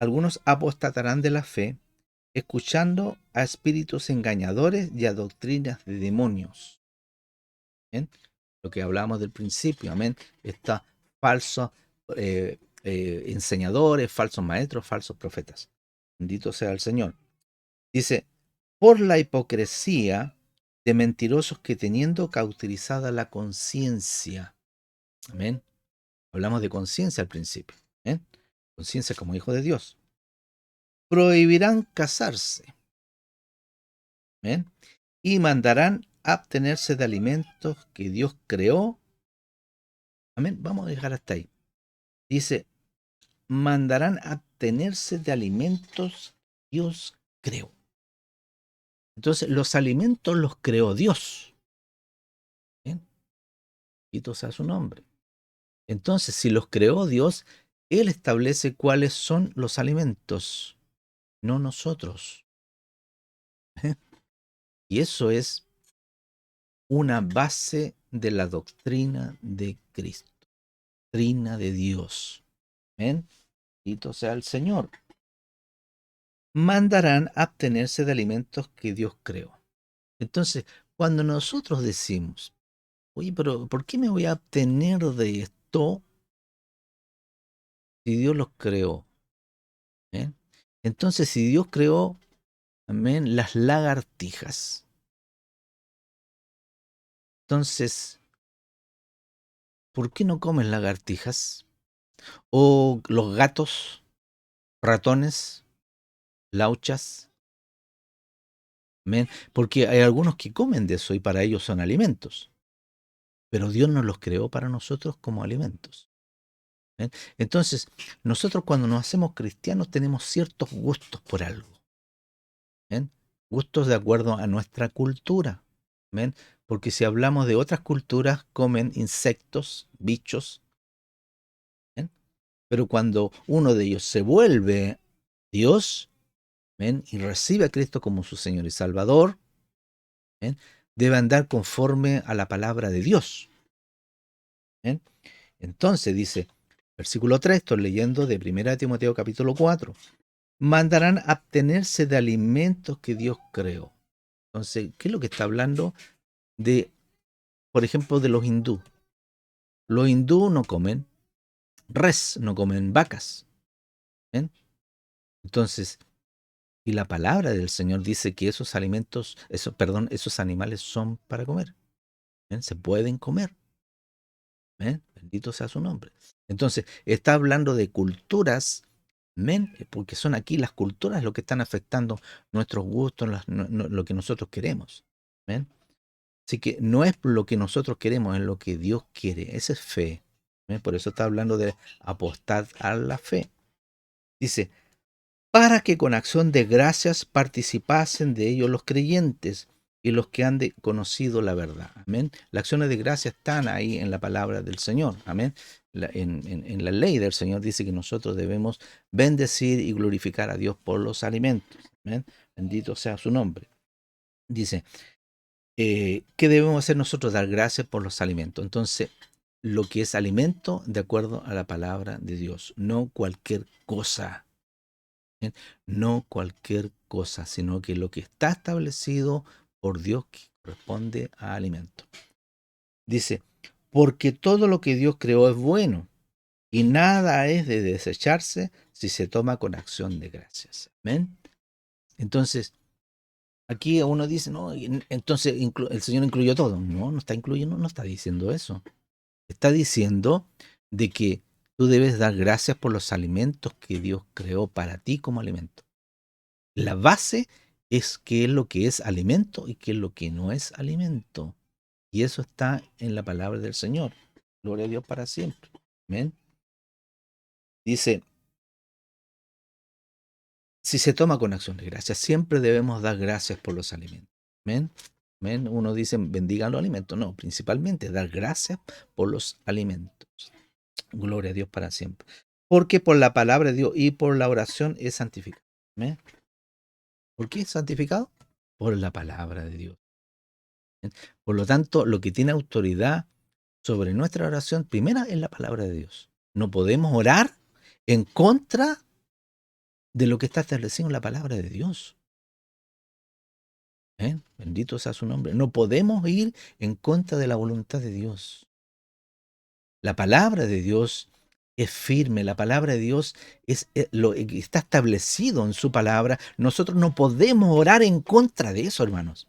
algunos apostatarán de la fe, escuchando a espíritus engañadores y a doctrinas de demonios. ¿Ven? Lo que hablamos del principio, amén. Está falsos enseñadores, falsos maestros, falsos profetas. Bendito sea el Señor. Dice, por la hipocresía de mentirosos que teniendo cauterizada la conciencia. Amén. Hablamos de conciencia al principio. ¿Eh? Conciencia como hijo de Dios. Prohibirán casarse. ¿Amén? Y mandarán abstenerse de alimentos que Dios creó. Amén. Vamos a dejar hasta ahí. Dice, mandarán abstenerse de alimentos que Dios creó. Entonces, los alimentos los creó Dios. ¿Bien? Bendito sea su nombre. Entonces, si los creó Dios, Él establece cuáles son los alimentos, no nosotros. Y eso es una base de la doctrina de Cristo, doctrina de Dios. ¿Ven? Bendito sea el Señor. Mandarán abstenerse de alimentos que Dios creó. Entonces, cuando nosotros decimos, oye, pero ¿por qué me voy a abstener de esto si Dios los creó? ¿Eh? Entonces, si Dios creó, amén, las lagartijas, Entonces, ¿por qué no comen lagartijas? ¿O los gatos, ratones, lauchas? ¿Ven? Porque hay algunos que comen de eso y para ellos son alimentos. Pero Dios nos los creó para nosotros como alimentos. ¿Ven? Entonces, nosotros cuando nos hacemos cristianos tenemos ciertos gustos por algo. ¿Ven? Gustos de acuerdo a nuestra cultura. ¿Ven? Porque si hablamos de otras culturas, comen insectos, bichos. ¿Ven? Pero cuando uno de ellos se vuelve Dios, ¿ven? Y recibe a Cristo como su Señor y Salvador, ¿ven? Debe andar conforme a la palabra de Dios. ¿Ven? Entonces dice, versículo 3, estoy leyendo de 1 Timoteo capítulo 4, mandarán abstenerse de alimentos que Dios creó. Entonces, ¿qué es lo que está hablando? De, por ejemplo, de los hindú. Los hindú no comen res, no comen vacas. ¿Ven? Entonces, y la palabra del Señor dice que esos alimentos, esos animales son para comer. ¿Ven? Se pueden comer. ¿Ven? Bendito sea su nombre. Entonces, está hablando de culturas, ¿ven? Porque son aquí las culturas lo que están afectando nuestros gustos, lo que nosotros queremos. ¿Ven? Así que no es lo que nosotros queremos, es lo que Dios quiere. Esa es fe. ¿Ven? Por eso está hablando de apostar a la fe. Dice, para que con acción de gracias participasen de ellos los creyentes y los que han conocido la verdad. Amén. Las acciones de gracias están ahí en la palabra del Señor. Amén. En la ley del Señor dice que nosotros debemos bendecir y glorificar a Dios por los alimentos. Amén. Bendito sea su nombre. Dice, ¿qué debemos hacer nosotros? Dar gracias por los alimentos. Entonces, lo que es alimento, de acuerdo a la palabra de Dios, no cualquier cosa. ¿Bien? No cualquier cosa, sino que lo que está establecido por Dios que corresponde a alimento. Dice, porque todo lo que Dios creó es bueno y nada es de desecharse si se toma con acción de gracias. ¿Amén? Entonces, aquí uno dice, no, entonces el Señor incluyó todo. No, no está incluyendo, no está diciendo eso. Está diciendo de que tú debes dar gracias por los alimentos que Dios creó para ti como alimento. La base es qué es lo que es alimento y qué es lo que no es alimento. Y eso está en la palabra del Señor. Gloria a Dios para siempre. Amén. Dice, si se toma con acción de gracias, siempre debemos dar gracias por los alimentos. Amén. Amén. Uno dice, bendigan los alimentos. No, principalmente dar gracias por los alimentos. Gloria a Dios para siempre. Porque por la palabra de Dios y por la oración es santificado. Amén. ¿Por qué es santificado? Por la palabra de Dios. Por lo tanto, lo que tiene autoridad sobre nuestra oración, primera es la palabra de Dios. No podemos orar en contra de lo que está establecido en la palabra de Dios. Bendito sea su nombre. No podemos ir en contra de la voluntad de Dios. La palabra de Dios es firme, la palabra de Dios está establecido en su palabra. Nosotros no podemos orar en contra de eso, hermanos.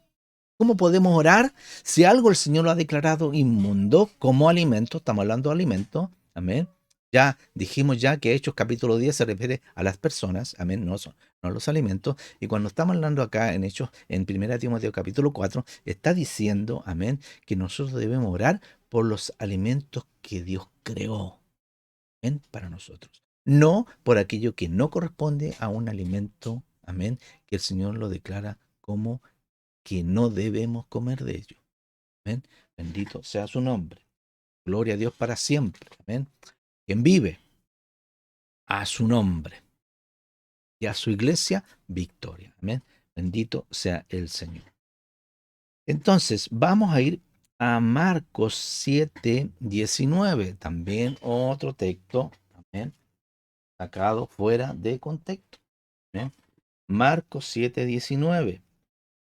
¿Cómo podemos orar si algo el Señor lo ha declarado inmundo como alimento? Estamos hablando de alimento. Amén. Ya dijimos ya que Hechos capítulo 10 se refiere a las personas. Amén. No, no a los alimentos. Y cuando estamos hablando acá en Hechos, en 1 Timoteo capítulo 4, está diciendo, amén, que nosotros debemos orar por los alimentos que Dios creó. Amén, para nosotros. No por aquello que no corresponde a un alimento. Amén. Que el Señor lo declara como que no debemos comer de ello. Amén. Bendito sea su nombre. Gloria a Dios para siempre. Amén. Quien vive a su nombre y a su iglesia, victoria. Amén. Bendito sea el Señor. Entonces, vamos a ir a Marcos 7:19. También otro texto. Amén. Sacado fuera de contexto. Amén. Marcos 7:19.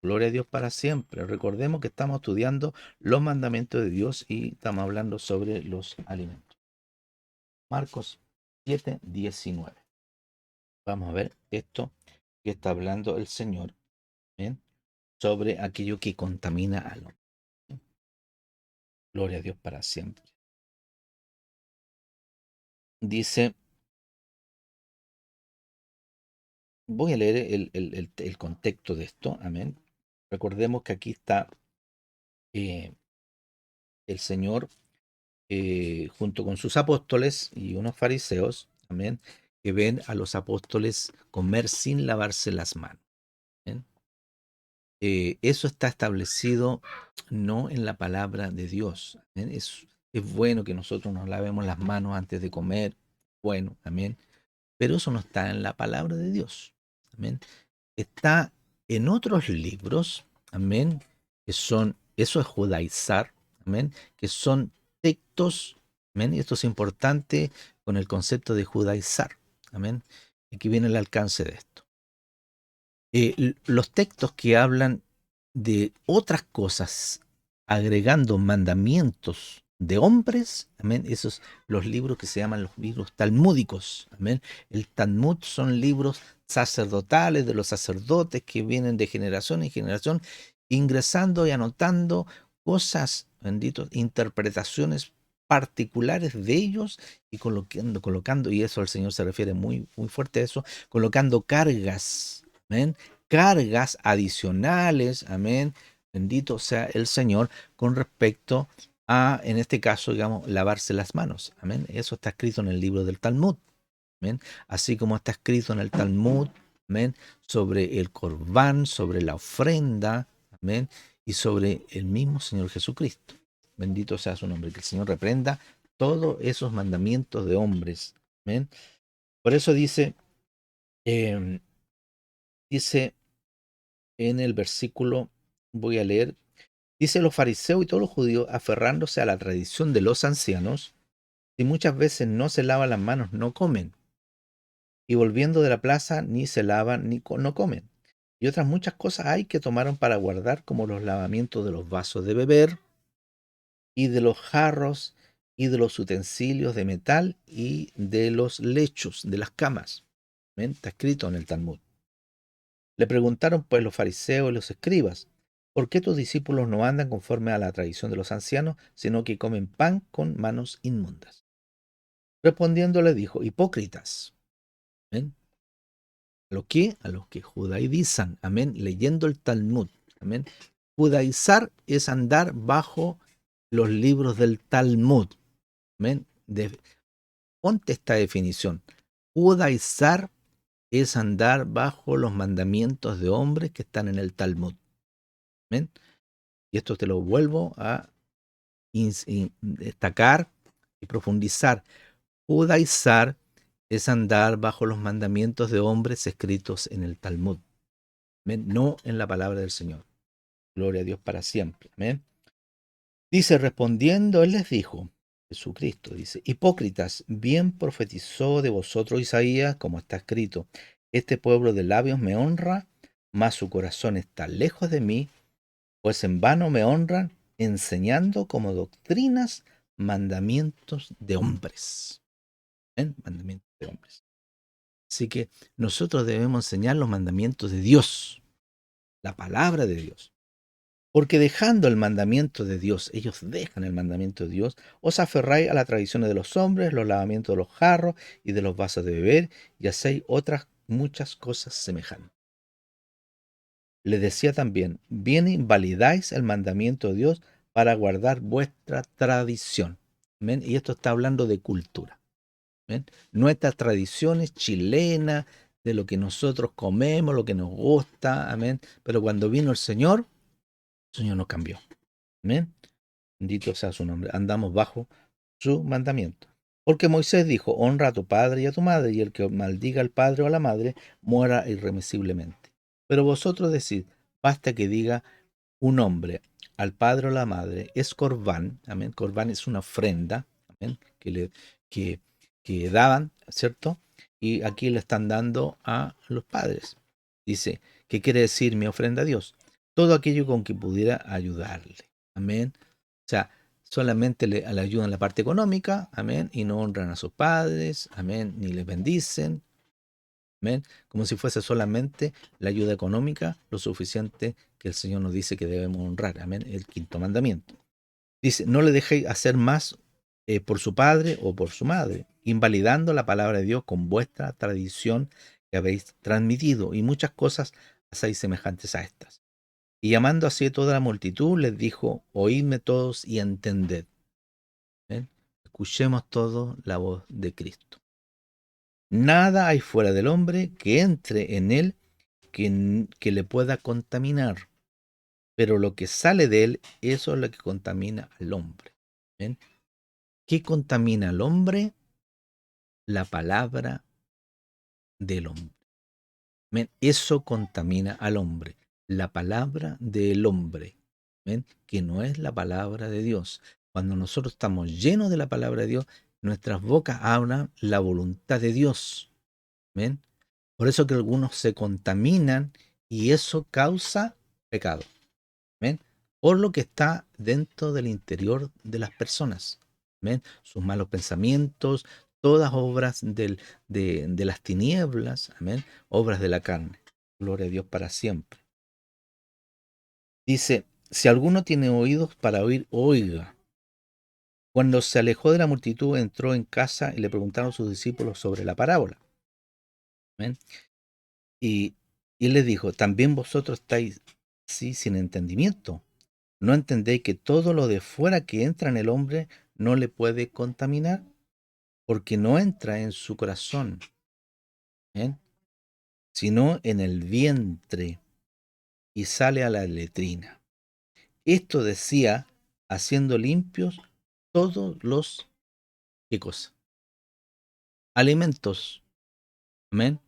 Gloria a Dios para siempre. Recordemos que estamos estudiando los mandamientos de Dios y estamos hablando sobre los alimentos. Marcos 7:19. Vamos a ver esto que está hablando el Señor, ¿bien? Sobre aquello que contamina al hombre. Gloria a Dios para siempre. Dice, voy a leer el contexto de esto, amén. Recordemos que aquí está eh, el Señor junto con sus apóstoles y unos fariseos, amén, que ven a los apóstoles comer sin lavarse las manos. Amén. Eso está establecido no en la palabra de Dios. Amén. Es bueno que nosotros nos lavemos las manos antes de comer, bueno, amén, pero eso no está en la palabra de Dios. Amén. Está en otros libros, amén, que son, eso es judaizar, amén, que son textos, amén, y esto es importante con el concepto de judaizar, amén. Aquí viene el alcance de esto. Los textos que hablan de otras cosas, agregando mandamientos de hombres, amén, esos los libros que se llaman los libros talmúdicos, amén. El Talmud son libros sacerdotales de los sacerdotes que vienen de generación en generación, ingresando y anotando cosas, benditos, interpretaciones particulares de ellos y colocando, y eso el Señor se refiere muy, muy fuerte a eso, colocando cargas, amén, cargas adicionales, amén, bendito sea el Señor, con respecto a, en este caso, digamos, lavarse las manos, amén. Eso está escrito en el libro del Talmud, amén. Así como está escrito en el Talmud, amén, sobre el Corbán, sobre la ofrenda, amén, y sobre el mismo Señor Jesucristo. Bendito sea su nombre, que el Señor reprenda todos esos mandamientos de hombres, amén. Por eso eh, dice en el versículo, voy a leer, dice los fariseos y todos los judíos aferrándose a la tradición de los ancianos, y muchas veces no se lavan las manos, no comen, y volviendo de la plaza ni se lavan ni no comen. Y otras muchas cosas hay que tomaron para guardar, como los lavamientos de los vasos de beber, y de los jarros, y de los utensilios de metal, y de los lechos, de las camas. ¿Ven? Está escrito en el Talmud. Le preguntaron pues los fariseos y los escribas, ¿por qué tus discípulos no andan conforme a la tradición de los ancianos, sino que comen pan con manos inmundas? Respondiendo le dijo, hipócritas, ¿ven? A los que judaizan, amén, leyendo el Talmud, amén. Judaizar es andar bajo los libros del Talmud, amén. Ponte esta definición. Judaizar es andar bajo los mandamientos de hombres que están en el Talmud. ¿Ven? Y esto te lo vuelvo a destacar y profundizar. Judaizar es andar bajo los mandamientos de hombres escritos en el Talmud. ¿Ven? No en la palabra del Señor. Gloria a Dios para siempre. ¿Ven? Dice, respondiendo, él les dijo, Jesucristo dice, hipócritas, bien profetizó de vosotros Isaías, como está escrito, este pueblo de labios me honra, mas su corazón está lejos de mí, pues en vano me honran, enseñando como doctrinas mandamientos de hombres. ¿Ven? Mandamientos de hombres. Así que nosotros debemos enseñar los mandamientos de Dios, la palabra de Dios. Porque dejando el mandamiento de Dios, ellos dejan el mandamiento de Dios, os aferráis a las tradiciones de los hombres, los lavamientos de los jarros y de los vasos de beber, y hacéis otras muchas cosas semejantes. Les decía también, bien invalidáis el mandamiento de Dios para guardar vuestra tradición. ¿Ven? Y esto está hablando de cultura. ¿Ven? Nuestras tradiciones chilenas, de lo que nosotros comemos, lo que nos gusta, amén. Pero cuando vino el Señor nos cambió. Amén. Bendito sea su nombre. Andamos bajo su mandamiento. Porque Moisés dijo, honra a tu padre y a tu madre, y el que maldiga al padre o a la madre, muera irremisiblemente. Pero vosotros decid, basta que diga un hombre al padre o a la madre, es corbán, amén. Corbán es una ofrenda, amén, que, que daban, ¿cierto? Y aquí le están dando a los padres. Dice, ¿qué quiere decir mi ofrenda a Dios? Todo aquello con que pudiera ayudarle. Amén. O sea, solamente le ayudan en la parte económica, amén, y no honran a sus padres, amén, ni les bendicen, amén, como si fuese solamente la ayuda económica lo suficiente que el Señor nos dice que debemos honrar, amén, el quinto mandamiento. Dice, no le dejéis hacer más por su padre o por su madre, invalidando la palabra de Dios con vuestra tradición que habéis transmitido, y muchas cosas hacéis semejantes a estas. Y llamando así a toda la multitud, les dijo, oídme todos y entended. ¿Ven? Escuchemos todos la voz de Cristo. Nada hay fuera del hombre que entre en él que le pueda contaminar, pero lo que sale de él, eso es lo que contamina al hombre. ¿Ven? ¿Qué contamina al hombre? La palabra del hombre. ¿Ven? Eso contamina al hombre, la palabra del hombre. ¿Ven? Que no es la palabra de Dios. Cuando nosotros estamos llenos de la palabra de Dios, nuestras bocas hablan la voluntad de Dios. ¿Ven? Por eso que algunos se contaminan y eso causa pecado. ¿Ven? Por lo que está dentro del interior de las personas. ¿Ven? Sus malos pensamientos, todas obras de las tinieblas, amén, obras de la carne. Gloria a Dios para siempre. Dice, si alguno tiene oídos para oír, oiga. Cuando se alejó de la multitud, entró en casa y le preguntaron a sus discípulos sobre la parábola. ¿Ven? Y, y él les dijo, también vosotros estáis sí sin entendimiento. ¿No entendéis que todo lo de fuera que entra en el hombre no le puede contaminar? Porque no entra en su corazón, ¿eh? Sino en el vientre y sale a la letrina. Esto decía, haciendo limpios todos los, ¿qué cosa? Alimentos, amén,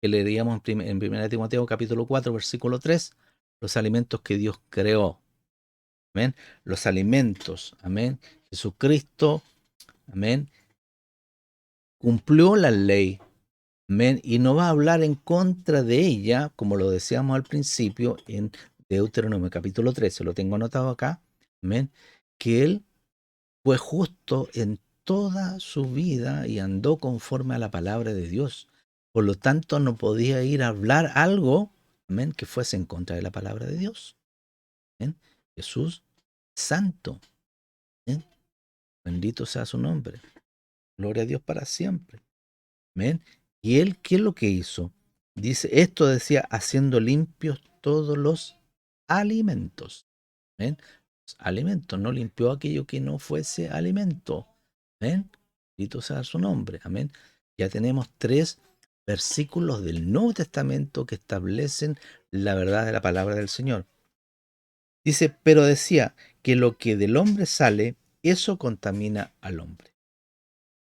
que leeríamos en 1 Timoteo capítulo 4, versículo 3, los alimentos que Dios creó, amén, los alimentos, amén, Jesucristo, amén, cumplió la ley, amén, y no va a hablar en contra de ella, como lo decíamos al principio en Deuteronomio capítulo 13, lo tengo anotado acá, amén, que él fue justo en toda su vida y andó conforme a la palabra de Dios. Por lo tanto, no podía ir a hablar algo, amén, que fuese en contra de la palabra de Dios. ¿Amén? Jesús, santo. ¿Amén? Bendito sea su nombre. Gloria a Dios para siempre. Amén. Y él, ¿qué es lo que hizo? Dice, esto decía, haciendo limpios todos los alimentos. ¿Amén? Los alimentos, no limpió aquello que no fuese alimento. ¿Amén? Bendito sea su nombre. Amén. Ya tenemos 3 versículos del Nuevo Testamento que establecen la verdad de la palabra del Señor. Dice, pero decía que lo que del hombre sale, eso contamina al hombre.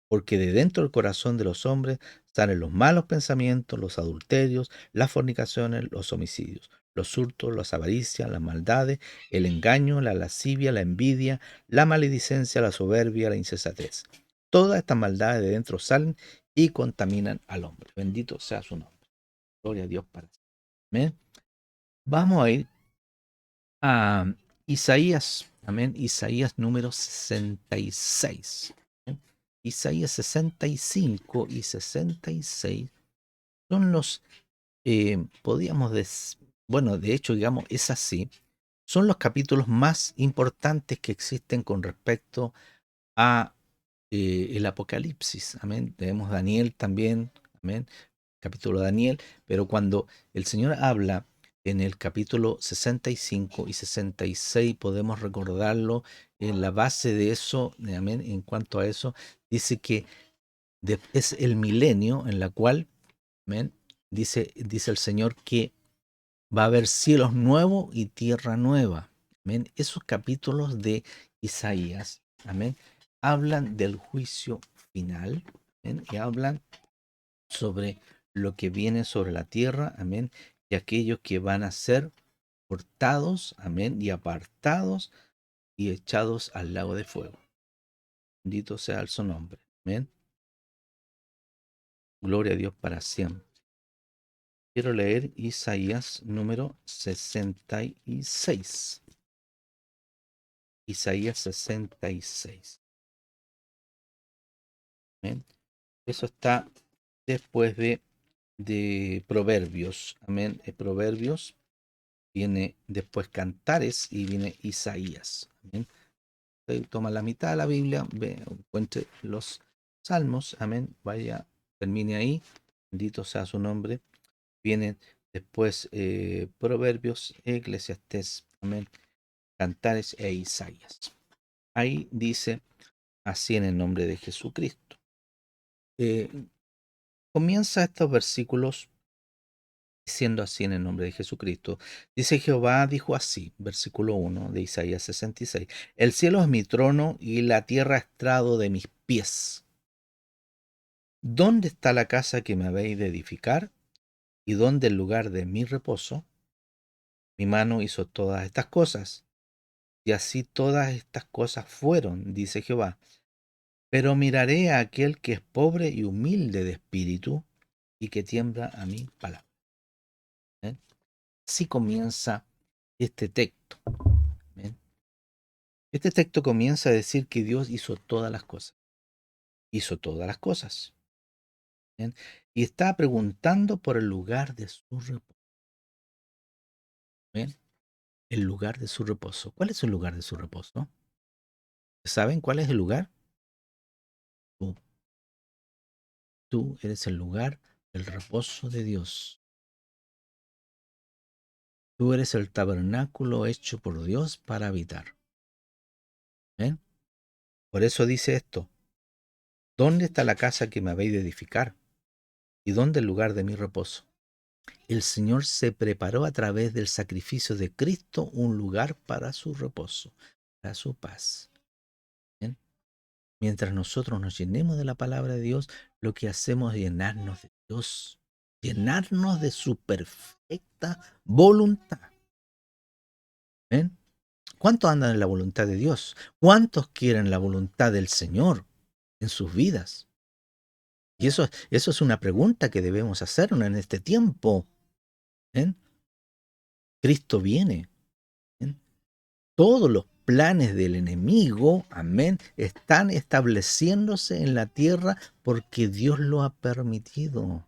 Porque de dentro del corazón de los hombres salen los malos pensamientos, los adulterios, las fornicaciones, los homicidios, los hurtos, las avaricias, las maldades, el engaño, la lascivia, la envidia, la maledicencia, la soberbia, la insensatez. Todas estas maldades de dentro salen y contaminan al hombre. Bendito sea su nombre. Gloria a Dios para siempre. Amén. Vamos a ir a Isaías. Amén. Isaías número 66. Isaías 65 y 66 son los, podríamos decir, bueno, de hecho, digamos, es así, son los capítulos más importantes que existen con respecto a el Apocalipsis. Amén. Tenemos Daniel también, amén, capítulo de Daniel, pero cuando el Señor habla en el capítulo 65 y 66, podemos recordarlo en la base de eso, amén, en cuanto a eso, dice que es el milenio en la cual, amén, dice el Señor que va a haber cielos nuevos y tierra nueva. Amén. Esos capítulos de Isaías, amén, hablan del juicio final, amén, y hablan sobre lo que viene sobre la tierra, amén, y aquellos que van a ser cortados, amén, y apartados y echados al lago de fuego. Bendito sea su nombre, amén. Gloria a Dios para siempre. Quiero leer Isaías número 66. Isaías 66. Amén. Eso está después de Proverbios. Amén. Proverbios, viene después Cantares y viene Isaías. Amén. usted toma la mitad de la Biblia, ve, encuentre los Salmos, amén, vaya, termine ahí, bendito sea su nombre. Vienen después Proverbios, Eclesiastés, amén, Cantares e Isaías. Ahí dice así en el nombre de Jesucristo. Eh, Comienza estos versículos diciendo así en el nombre de Jesucristo. Dice Jehová dijo así, versículo 1 de Isaías 66. El cielo es mi trono y la tierra estrado de mis pies. ¿Dónde está la casa que me habéis de edificar? ¿Y dónde el lugar de mi reposo? Mi mano hizo todas estas cosas, y así todas estas cosas fueron, dice Jehová. Pero miraré a aquel que es pobre y humilde de espíritu, y que tiembla a mi palabra. ¿Eh? Así comienza este texto. ¿Eh? Este texto comienza a decir que Dios hizo todas las cosas. Hizo todas las cosas. ¿Eh? Y está preguntando por el lugar de su reposo. ¿Eh? El lugar de su reposo. ¿Cuál es el lugar de su reposo? ¿Saben cuál es el lugar? Tú. Tú eres el lugar del reposo de Dios. Tú eres el tabernáculo hecho por Dios para habitar. ¿Eh? Por eso dice esto. ¿Dónde está la casa que me habéis de edificar? ¿Y dónde el lugar de mi reposo? El Señor se preparó a través del sacrificio de Cristo un lugar para su reposo, para su paz. ¿Bien? Mientras nosotros nos llenemos de la palabra de Dios, lo que hacemos es llenarnos de Dios, llenarnos de su perfecta voluntad. ¿Ven? ¿Cuántos andan en la voluntad de Dios? ¿Cuántos quieren la voluntad del Señor en sus vidas? Y eso es una pregunta que debemos hacernos en este tiempo. ¿Ven? Cristo viene. ¿Ven? Todos los planes del enemigo, amén, están estableciéndose en la tierra porque Dios lo ha permitido.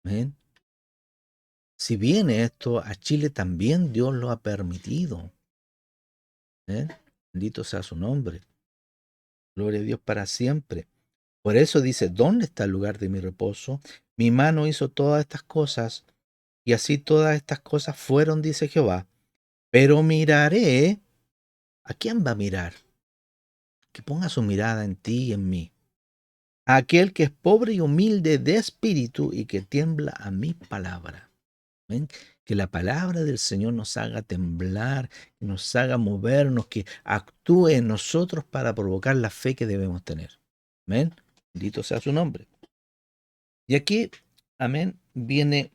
Amén. Si viene esto a Chile también Dios lo ha permitido. Bendito sea su nombre. Gloria a Dios para siempre. Por eso dice, ¿dónde está el lugar de mi reposo? Mi mano hizo todas estas cosas, y así todas estas cosas fueron, dice Jehová. Pero miraré, ¿a quién va a mirar? Que ponga su mirada en ti y en mí. A aquel que es pobre y humilde de espíritu y que tiembla a mi palabra. ¿Ven? Que la palabra del Señor nos haga temblar, que nos haga movernos, que actúe en nosotros para provocar la fe que debemos tener. Amén. Bendito sea su nombre. Y aquí, amén, viene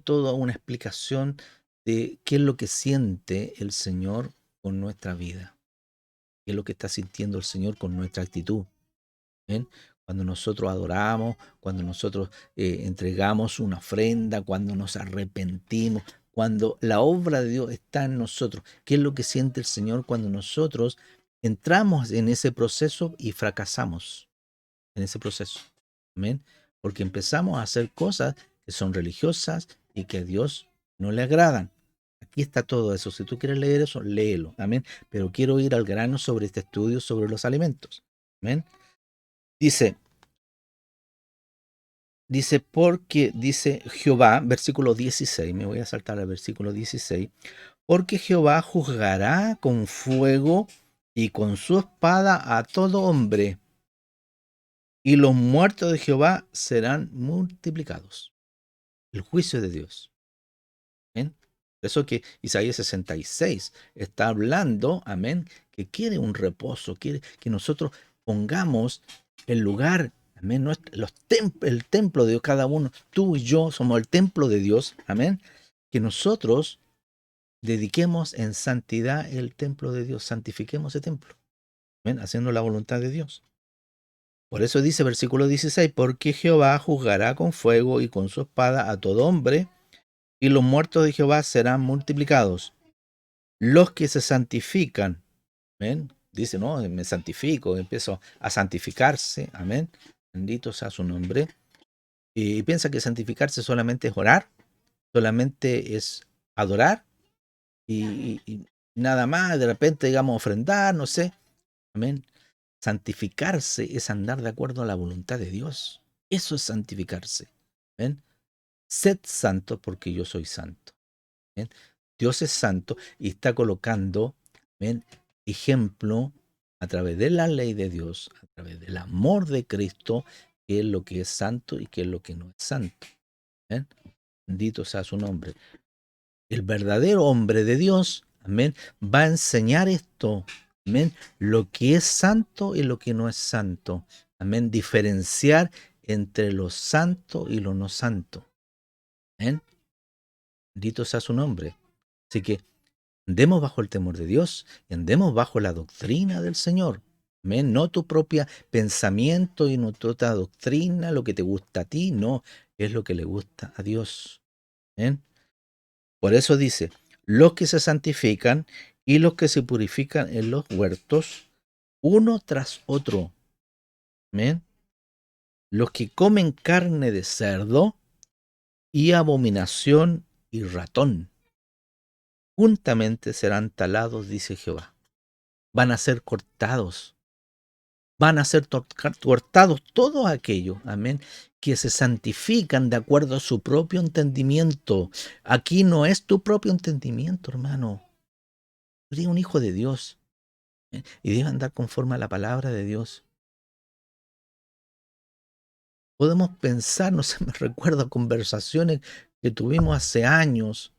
toda una explicación de qué es lo que siente el Señor con nuestra vida, qué es lo que está sintiendo el Señor con nuestra actitud. ¿Ven? Cuando nosotros adoramos, cuando nosotros entregamos una ofrenda, cuando nos arrepentimos, cuando la obra de Dios está en nosotros, ¿qué es lo que siente el Señor cuando nosotros entramos en ese proceso y fracasamos en ese proceso? ¿Amén? Porque empezamos a hacer cosas que son religiosas y que a Dios no le agradan. Aquí está todo eso. Si tú quieres leer eso, léelo. Amén. Pero quiero ir al grano sobre este estudio sobre los alimentos. Amén. Dice, porque dice Jehová, versículo 16, me voy a saltar al versículo 16, porque Jehová juzgará con fuego y con su espada a todo hombre, y los muertos de Jehová serán multiplicados. El juicio de Dios. ¿Ven? Por eso que Isaías 66 está hablando, amén, que quiere un reposo, quiere que nosotros pongamos el lugar, amén, el templo de Dios, cada uno, tú y yo somos el templo de Dios, amén, que nosotros dediquemos en santidad el templo de Dios, santifiquemos ese templo, amén, haciendo la voluntad de Dios. Por eso dice versículo 16, porque Jehová juzgará con fuego y con su espada a todo hombre, y los muertos de Jehová serán multiplicados. Los que se santifican, ¿ven? Dice, no, me santifico, empiezo a santificarse, amén. Bendito sea su nombre. Y piensa que santificarse solamente es orar, solamente es adorar. Y nada más, de repente, digamos, ofrendar, no sé. Amén. Santificarse es andar de acuerdo a la voluntad de Dios. Eso es santificarse. ¿Ven? Sed santo porque yo soy santo. ¿Ven? Dios es santo y está colocando, ¿ven?, ejemplo a través de la ley de Dios, a través del amor de Cristo, qué es lo que es santo y qué es lo que no es santo. ¿Ven? Bendito sea su nombre. El verdadero hombre de Dios, amén, va a enseñar esto, amén, lo que es santo y lo que no es santo, amén, diferenciar entre lo santo y lo no santo, amén. Bendito sea su nombre. Así que andemos bajo el temor de Dios y andemos bajo la doctrina del Señor. Amén. No tu propio pensamiento y no tu otra doctrina, lo que te gusta a ti, no, es lo que le gusta a Dios. Amén. Por eso dice, los que se santifican y los que se purifican en los huertos, uno tras otro. Amén. Los que comen carne de cerdo y abominación y ratón, juntamente serán talados, dice Jehová. Van a ser cortados, van a ser cortados todos aquellos, amén, que se santifican de acuerdo a su propio entendimiento. Aquí no es tu propio entendimiento, hermano. Tú eres un hijo de Dios. Y debe andar conforme a la palabra de Dios. Podemos pensar, no sé, me recuerdo conversaciones que tuvimos hace años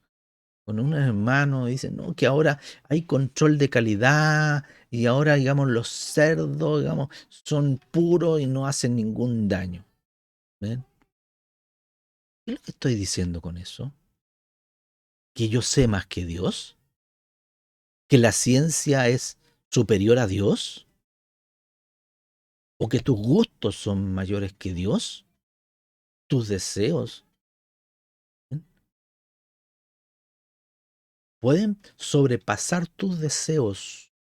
con unos hermanos, dicen, no, que ahora hay control de calidad y ahora, digamos, los cerdos, digamos, son puros y no hacen ningún daño. ¿Ven? ¿Qué es lo que estoy diciendo con eso? ¿Que yo sé más que Dios? ¿Que la ciencia es superior a Dios? ¿O que tus gustos son mayores que Dios? ¿Tus deseos? ¿Ven? Pueden sobrepasar tus deseos,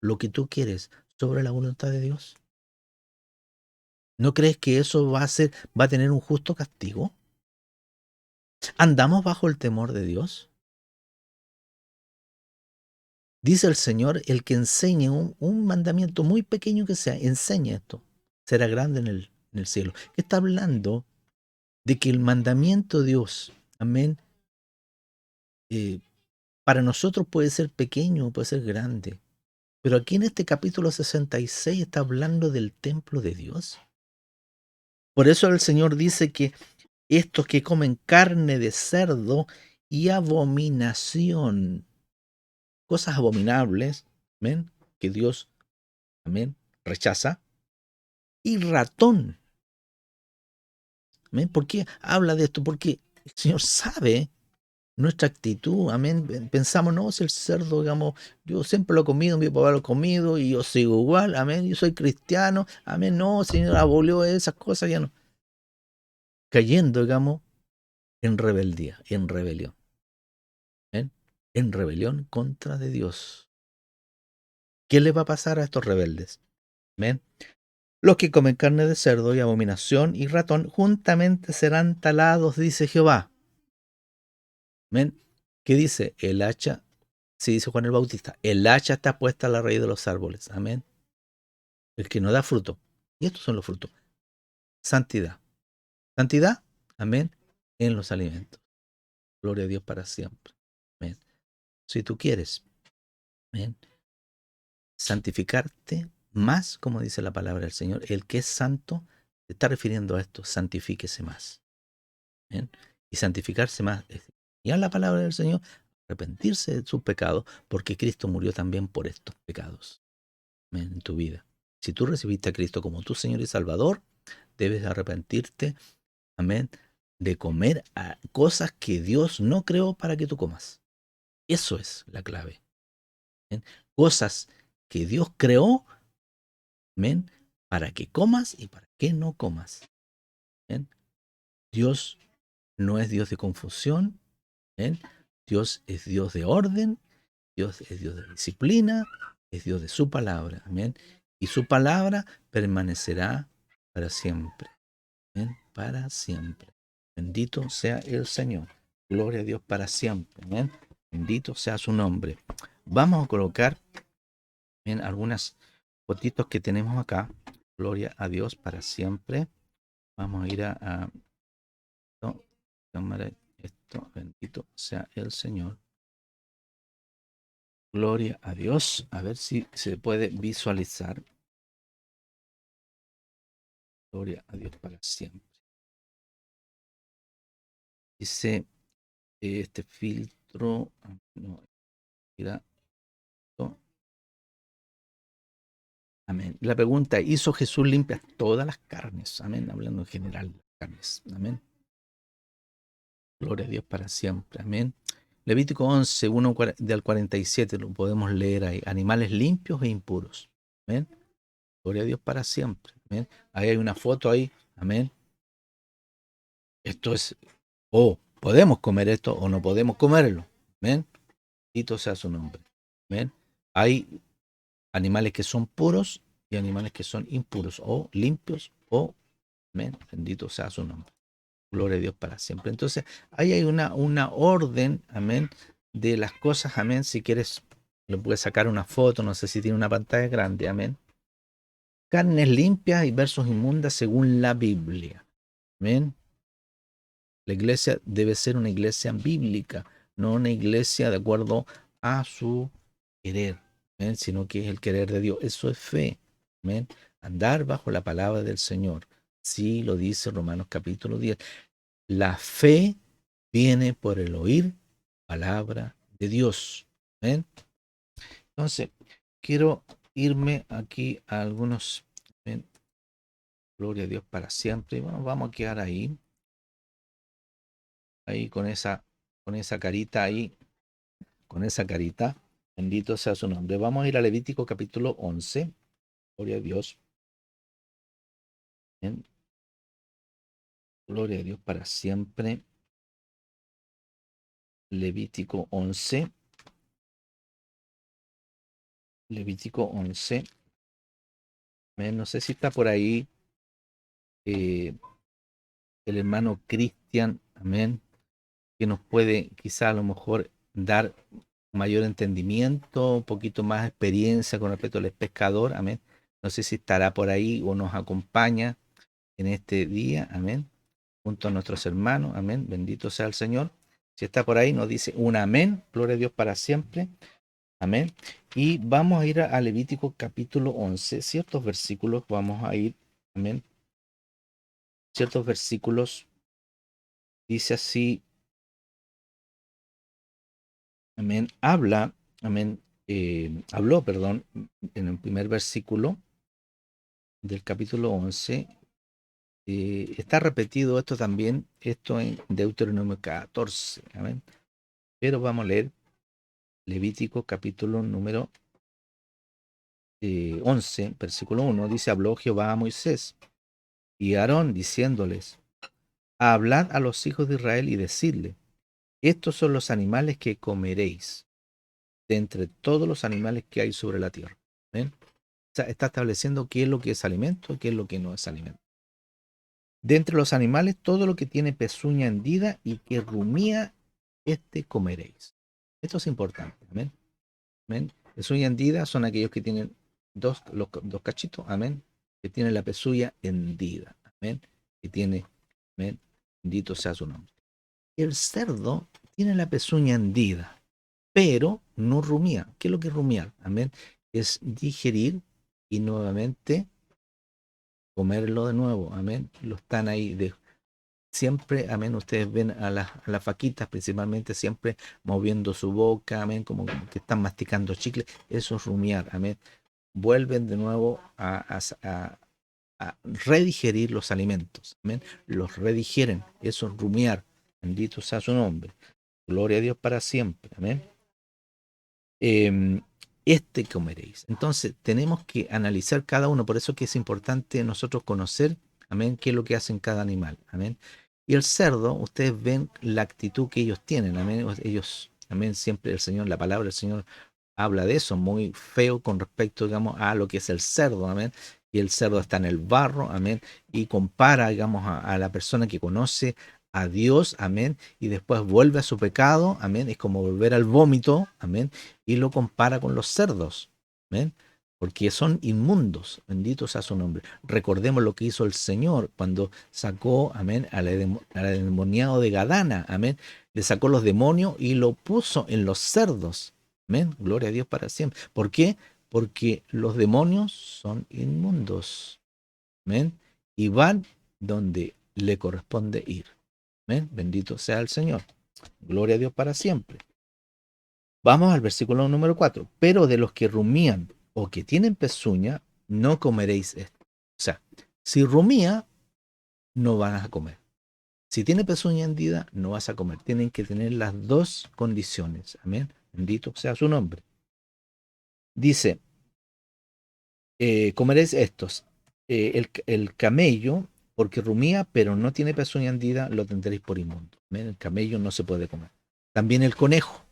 lo que tú quieres, sobre la voluntad de Dios. ¿No crees que eso va a tener un justo castigo? ¿Andamos bajo el temor de Dios? Dice el Señor, el que enseñe un mandamiento muy pequeño que sea, enseña esto, será grande en el cielo. ¿Qué está hablando? De que el mandamiento de Dios, amén, eh, para nosotros puede ser pequeño, puede ser grande. Pero aquí en este capítulo 66 está hablando del templo de Dios. Por eso el Señor dice que estos que comen carne de cerdo y abominación, cosas abominables, amén, que Dios, amén, rechaza, y ratón, amén. ¿Por qué habla de esto? Porque el Señor sabe nuestra actitud, amén. Pensamos, no, si el cerdo, digamos, yo siempre lo he comido, mi papá lo ha comido y yo sigo igual, amén, yo soy cristiano, amén, no, Señor abolió esas cosas, ya no. Cayendo, digamos, en rebeldía, en rebelión, ¿ven? En rebelión contra de Dios. ¿Qué le va a pasar a estos rebeldes? ¿Ven? Los que comen carne de cerdo y abominación y ratón juntamente serán talados, dice Jehová. ¿Ven? ¿Qué dice? El hacha, sí, dice Juan el Bautista, el hacha está puesta a la raíz de los árboles. Amén. El que no da fruto. Y estos son los frutos. Santidad. Santidad, amén, en los alimentos. Gloria a Dios para siempre. Amén. Si tú quieres, amén, santificarte más, como dice la palabra del Señor, el que es santo, se está refiriendo a esto, santifíquese más. ¿Bien? Y santificarse más es ya la palabra del Señor, arrepentirse de sus pecados, porque Cristo murió también por estos pecados. ¿Bien? En tu vida. Si tú recibiste a Cristo como tu Señor y Salvador, debes arrepentirte, amén, de comer a cosas que Dios no creó para que tú comas. Eso es la clave. ¿Bien? Cosas que Dios creó, amén, para que comas y para que no comas. ¿Bien? Dios no es Dios de confusión. ¿Bien? Dios es Dios de orden, Dios es Dios de disciplina, es Dios de su palabra. Amén. Y su palabra permanecerá para siempre. Amén. Para siempre. Bendito sea el Señor. Gloria a Dios para siempre. Amén. Bendito sea su nombre. Vamos a colocar en algunas fotitos que tenemos acá. Gloria a Dios para siempre. Vamos a ir a esto, cámara, esto, bendito sea el Señor. Gloria a Dios. A ver si se puede visualizar. Gloria a Dios para siempre. Dice este filtro. No, mira, esto. Amén. La pregunta, ¿hizo Jesús limpias todas las carnes? Amén. Hablando en general de las carnes. Amén. Gloria a Dios para siempre. Amén. Levítico 11, 1 del 47, lo podemos leer ahí. Animales limpios e impuros. Amén. Gloria a Dios para siempre. Amén. Ahí hay una foto ahí. Amén. Esto es, podemos comer esto o no podemos comerlo. Amén. Bendito sea su nombre. Amén. Hay animales que son puros y animales que son impuros, o limpios, o, amén. Bendito sea su nombre. Gloria a Dios para siempre. Entonces, ahí hay una orden, amén, de las cosas, amén. Si quieres, le puedes sacar una foto, no sé si tiene una pantalla grande, amén. Carnes limpias y versos inmundas según la Biblia, amén. La iglesia debe ser una iglesia bíblica, no una iglesia de acuerdo a su querer, amén, sino que es el querer de Dios. Eso es fe, amén. Andar bajo la palabra del Señor. Sí, lo dice Romanos capítulo 10. La fe viene por el oír palabra de Dios. ¿Ven? Entonces, quiero irme aquí a algunos. ¿Ven? Gloria a Dios para siempre. Bueno, vamos a quedar ahí con esa carita ahí, con esa carita. Bendito sea su nombre. Vamos a ir a Levítico capítulo 11. Gloria a Dios. ¿Ven? Gloria a Dios para siempre. Levítico 11. Levítico 11. ¿Ven? No sé si está por ahí el hermano Cristian, amén, que nos puede quizá a lo mejor dar mayor entendimiento, un poquito más experiencia con respecto al pescador, amén. No sé si estará por ahí o nos acompaña en este día, amén, junto a nuestros hermanos, amén, bendito sea el Señor. Si está por ahí, nos dice un amén, gloria a Dios para siempre, amén. Y vamos a ir a Levítico capítulo 11, ciertos versículos, vamos a ir, amén, ciertos versículos, dice así, amén, habló, perdón, en el primer versículo del capítulo 11. Está repetido esto también, esto en Deuteronomio 14, amén. Pero vamos a leer Levítico capítulo número 11, versículo 1. Dice, habló Jehová a Moisés y a Aarón diciéndoles, hablad a los hijos de Israel y decidle, estos son los animales que comeréis de entre todos los animales que hay sobre la tierra. ¿Ven? O sea, está estableciendo qué es lo que es alimento y qué es lo que no es alimento. De entre los animales, todo lo que tiene pezuña hendida y que rumía, este comeréis. Esto es importante. Amén. Amén. Pezuña hendida son aquellos que tienen dos cachitos. Amén. Que tienen la pezuña hendida. Amén. Que tiene. Amén. Bendito sea su nombre. El cerdo tiene la pezuña hendida, pero no rumía. ¿Qué es lo que es rumiar? Amén. Es digerir y nuevamente comerlo de nuevo. Amén. Lo están ahí siempre, amén. Ustedes ven a las vaquitas principalmente siempre moviendo su boca, amén, como que están masticando chicle. Eso es rumiar, amén. Vuelven de nuevo a redigerir los alimentos, amén. Los redigieren. Eso es rumiar. Bendito sea su nombre. Gloria a Dios para siempre, amén. Este comeréis. Entonces tenemos que analizar cada uno, por eso que es importante nosotros conocer, amén, qué es lo que hacen cada animal, amén. Y el cerdo, ustedes ven la actitud que ellos tienen, amén. Ellos, amén, siempre el Señor, la palabra del Señor habla de eso, muy feo con respecto, digamos, a lo que es el cerdo, amén. Y el cerdo está en el barro, amén, y compara, digamos, a la persona que conoce a Dios, amén, y después vuelve a su pecado, amén, es como volver al vómito, amén, y lo compara con los cerdos, amén, porque son inmundos, bendito sea su nombre. Recordemos lo que hizo el Señor cuando sacó, amén, al endemoniado de Gadana, amén, le sacó los demonios y lo puso en los cerdos, amén, gloria a Dios para siempre. ¿Por qué? Porque los demonios son inmundos, amén, y van donde le corresponde ir. Amén. Bendito sea el Señor. Gloria a Dios para siempre. Vamos al versículo número 4. Pero de los que rumían o que tienen pezuña, no comeréis esto. O sea, si rumía, no vas a comer. Si tiene pezuña hendida, no vas a comer. Tienen que tener las dos condiciones. Amén. Bendito sea su nombre. Dice, comeréis estos. El camello, porque rumía, pero no tiene pezuña hendida, lo tendréis por inmundo. Amén. El camello no se puede comer. También el conejo.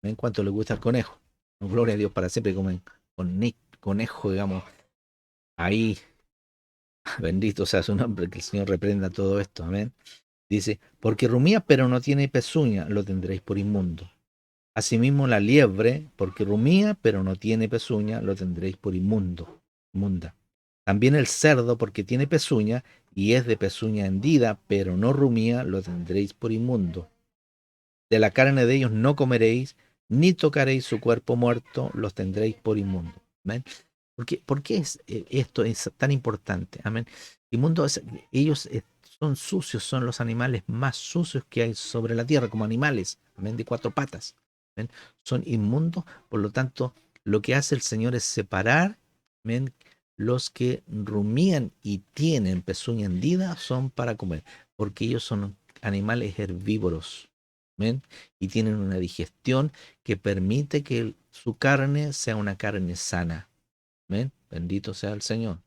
En cuanto le gusta el conejo. Gloria a Dios para siempre, comen conejo, digamos, ahí, bendito sea su nombre, que el Señor reprenda todo esto, amén. Dice, porque rumía pero no tiene pezuña, lo tendréis por inmundo. Asimismo la liebre, porque rumía pero no tiene pezuña, lo tendréis por inmunda. También el cerdo, porque tiene pezuña y es de pezuña hendida, pero no rumía, lo tendréis por inmundo. De la carne de ellos no comeréis, ni tocaréis su cuerpo muerto, los tendréis por inmundo. ¿Ven? ¿Por qué esto es tan importante? Amén. Inmundo ellos son sucios, son los animales más sucios que hay sobre la tierra, como animales, amén, de cuatro patas. ¿Ven? Son inmundos, por lo tanto, lo que hace el Señor es separar, amén, los que rumían y tienen pezuña hendida son para comer, porque ellos son animales herbívoros. ¿Ven? Y tienen una digestión que permite que su carne sea una carne sana. ¿Ven? Bendito sea el Señor.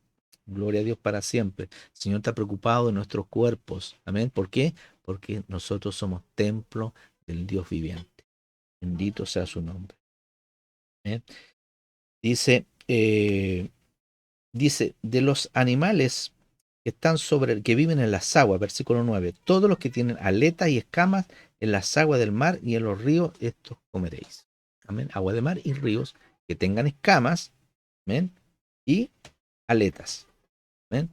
Gloria a Dios para siempre. El Señor está preocupado de nuestros cuerpos. Amén. ¿Por qué? Porque nosotros somos templo del Dios viviente. Bendito sea su nombre. ¿Eh? Dice, dice, de los animales que están que viven en las aguas, versículo 9, todos los que tienen aletas y escamas en las aguas del mar y en los ríos, estos comeréis. Amén. Agua de mar y ríos que tengan escamas, amén, y aletas. Amén.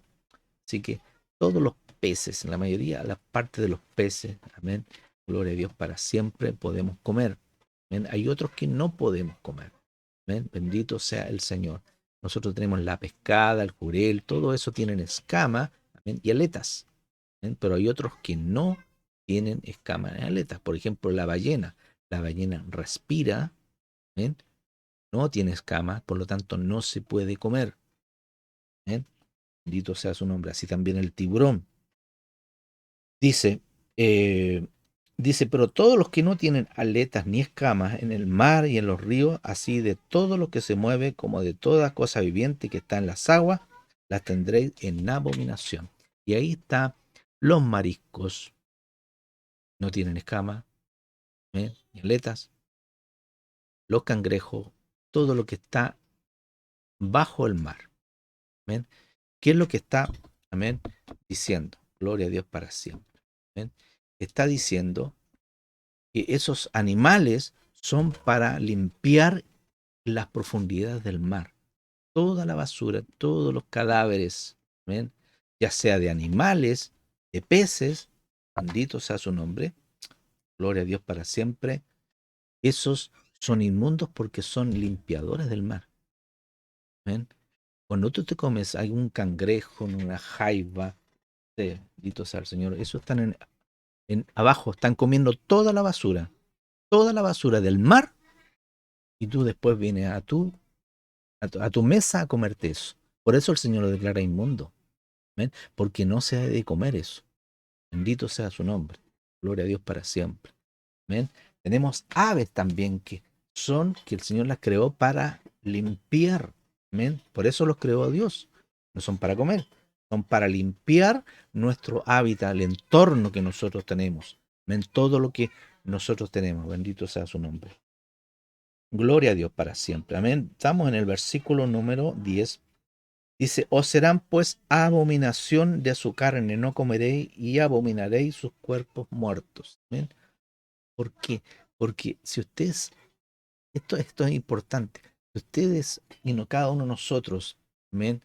Así que todos los peces, en la mayoría, la parte de los peces, amén, gloria a Dios para siempre, podemos comer. Amén. Hay otros que no podemos comer. Amén. Bendito sea el Señor. Nosotros tenemos la pescada, el jurel, todo eso tienen escama, amén, y aletas. Amén. Pero hay otros que no tienen escama ni aletas. Por ejemplo, la ballena. La ballena respira, amén, no tiene escamas, por lo tanto no se puede comer. Amén. Bendito sea su nombre. Así también el tiburón. Dice, eh, dice, pero todos los que no tienen aletas ni escamas en el mar y en los ríos, así de todo lo que se mueve, como de toda cosa viviente que está en las aguas, las tendréis en abominación. Y ahí está los mariscos, no tienen escamas, ni aletas, los cangrejos, todo lo que está bajo el mar. ¿Amén? ¿Qué es lo que está, amén, diciendo? Gloria a Dios para siempre. ¿Amén? Está diciendo que esos animales son para limpiar las profundidades del mar. Toda la basura, todos los cadáveres, ¿ven? Ya sea de animales, de peces, bendito sea su nombre, gloria a Dios para siempre, esos son inmundos porque son limpiadores del mar. ¿Ven? Cuando tú te comes algún cangrejo, una jaiba, bendito sea el Señor, esos están abajo, están comiendo toda la basura del mar, y tú después vienes a tu mesa a comerte eso. Por eso el Señor lo declara inmundo. ¿Ven? Porque no se ha de comer eso. Bendito sea su nombre. Gloria a Dios para siempre. ¿Ven? Tenemos aves también que el Señor las creó para limpiar. ¿Ven? Por eso los creó Dios. No son para comer. Son para limpiar nuestro hábitat, el entorno que nosotros tenemos. ¿Ven? Todo lo que nosotros tenemos. Bendito sea su nombre. Gloria a Dios para siempre. Amén. Estamos en el versículo número 10. Dice, os serán pues abominación de su carne, no comeréis y abominaréis sus cuerpos muertos. ¿Ven? ¿Por qué? Porque si ustedes, esto es importante, si ustedes y no cada uno de nosotros, ¿ven?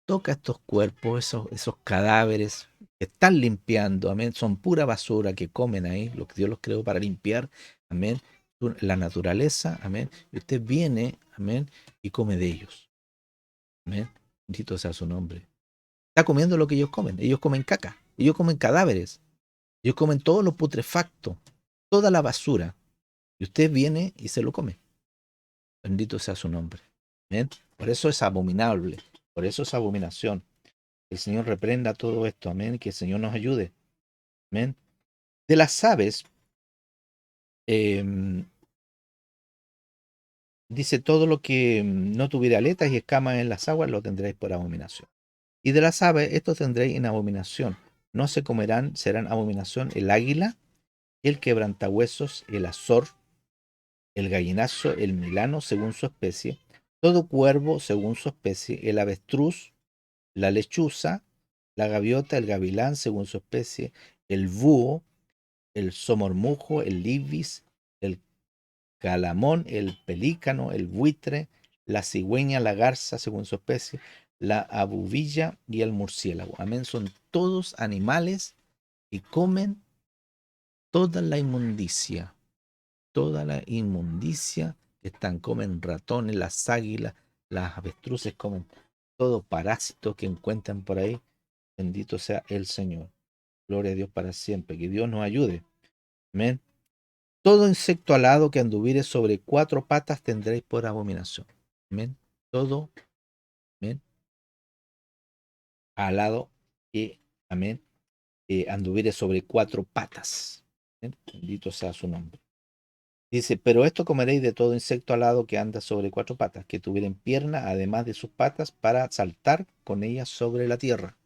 Toca estos cuerpos, esos cadáveres que están limpiando, amén, son pura basura que comen ahí, lo que Dios los creó para limpiar, amén, la naturaleza, amén, y usted viene, amén, y come de ellos, amén, bendito sea su nombre. Está comiendo lo que ellos comen caca, ellos comen cadáveres, ellos comen todo lo putrefacto, toda la basura, y usted viene y se lo come, bendito sea su nombre, amén. Por eso es abominable, por eso es abominación. El Señor reprenda todo esto, amén, que el Señor nos ayude, amén. De las aves, eh, dice, todo lo que no tuviera aletas y escamas en las aguas lo tendréis por abominación. Y de las aves, esto tendréis en abominación. No se comerán, serán abominación el águila, el quebrantahuesos, el azor, el gallinazo, el milano, según su especie, todo cuervo, según su especie, el avestruz, la lechuza, la gaviota, el gavilán, según su especie, el búho, el somormujo, el libis, el calamón, el pelícano, el buitre, la cigüeña, la garza, según su especie, la abubilla y el murciélago. Amén. Son todos animales que comen toda la inmundicia, toda la inmundicia que están, comen ratones, las águilas, las avestruces, comen todo parásito que encuentran por ahí. Bendito sea el Señor. Gloria a Dios para siempre. Que Dios nos ayude. Amén. Todo insecto alado que anduviere sobre cuatro patas tendréis por abominación. Amén. Todo, amén, alado que, amén, anduviere sobre cuatro patas. Amén. Bendito sea su nombre. Dice, pero esto comeréis de todo insecto alado que anda sobre cuatro patas, que tuvieren pierna, además de sus patas, para saltar con ellas sobre la tierra.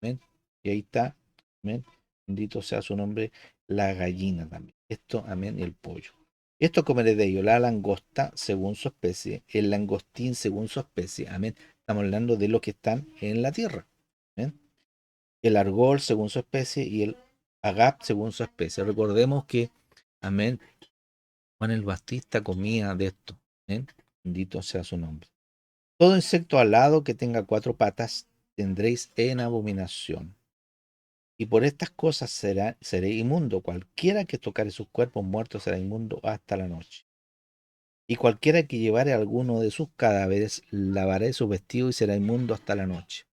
Amén. Y ahí está, amén. Bendito sea su nombre, la gallina también. Esto, amén, el pollo. Esto comeré de ello, la langosta según su especie, el langostín según su especie, amén. Estamos hablando de lo que están en la tierra, amén. El argol según su especie y el agap según su especie. Recordemos que, amén, Juan el Bautista comía de esto, amén. Bendito sea su nombre. Todo insecto alado que tenga cuatro patas tendréis en abominación. Y por estas cosas seré inmundo. Cualquiera que tocare sus cuerpos muertos será inmundo hasta la noche. Y cualquiera que llevare alguno de sus cadáveres lavaré su vestido y será inmundo hasta la noche.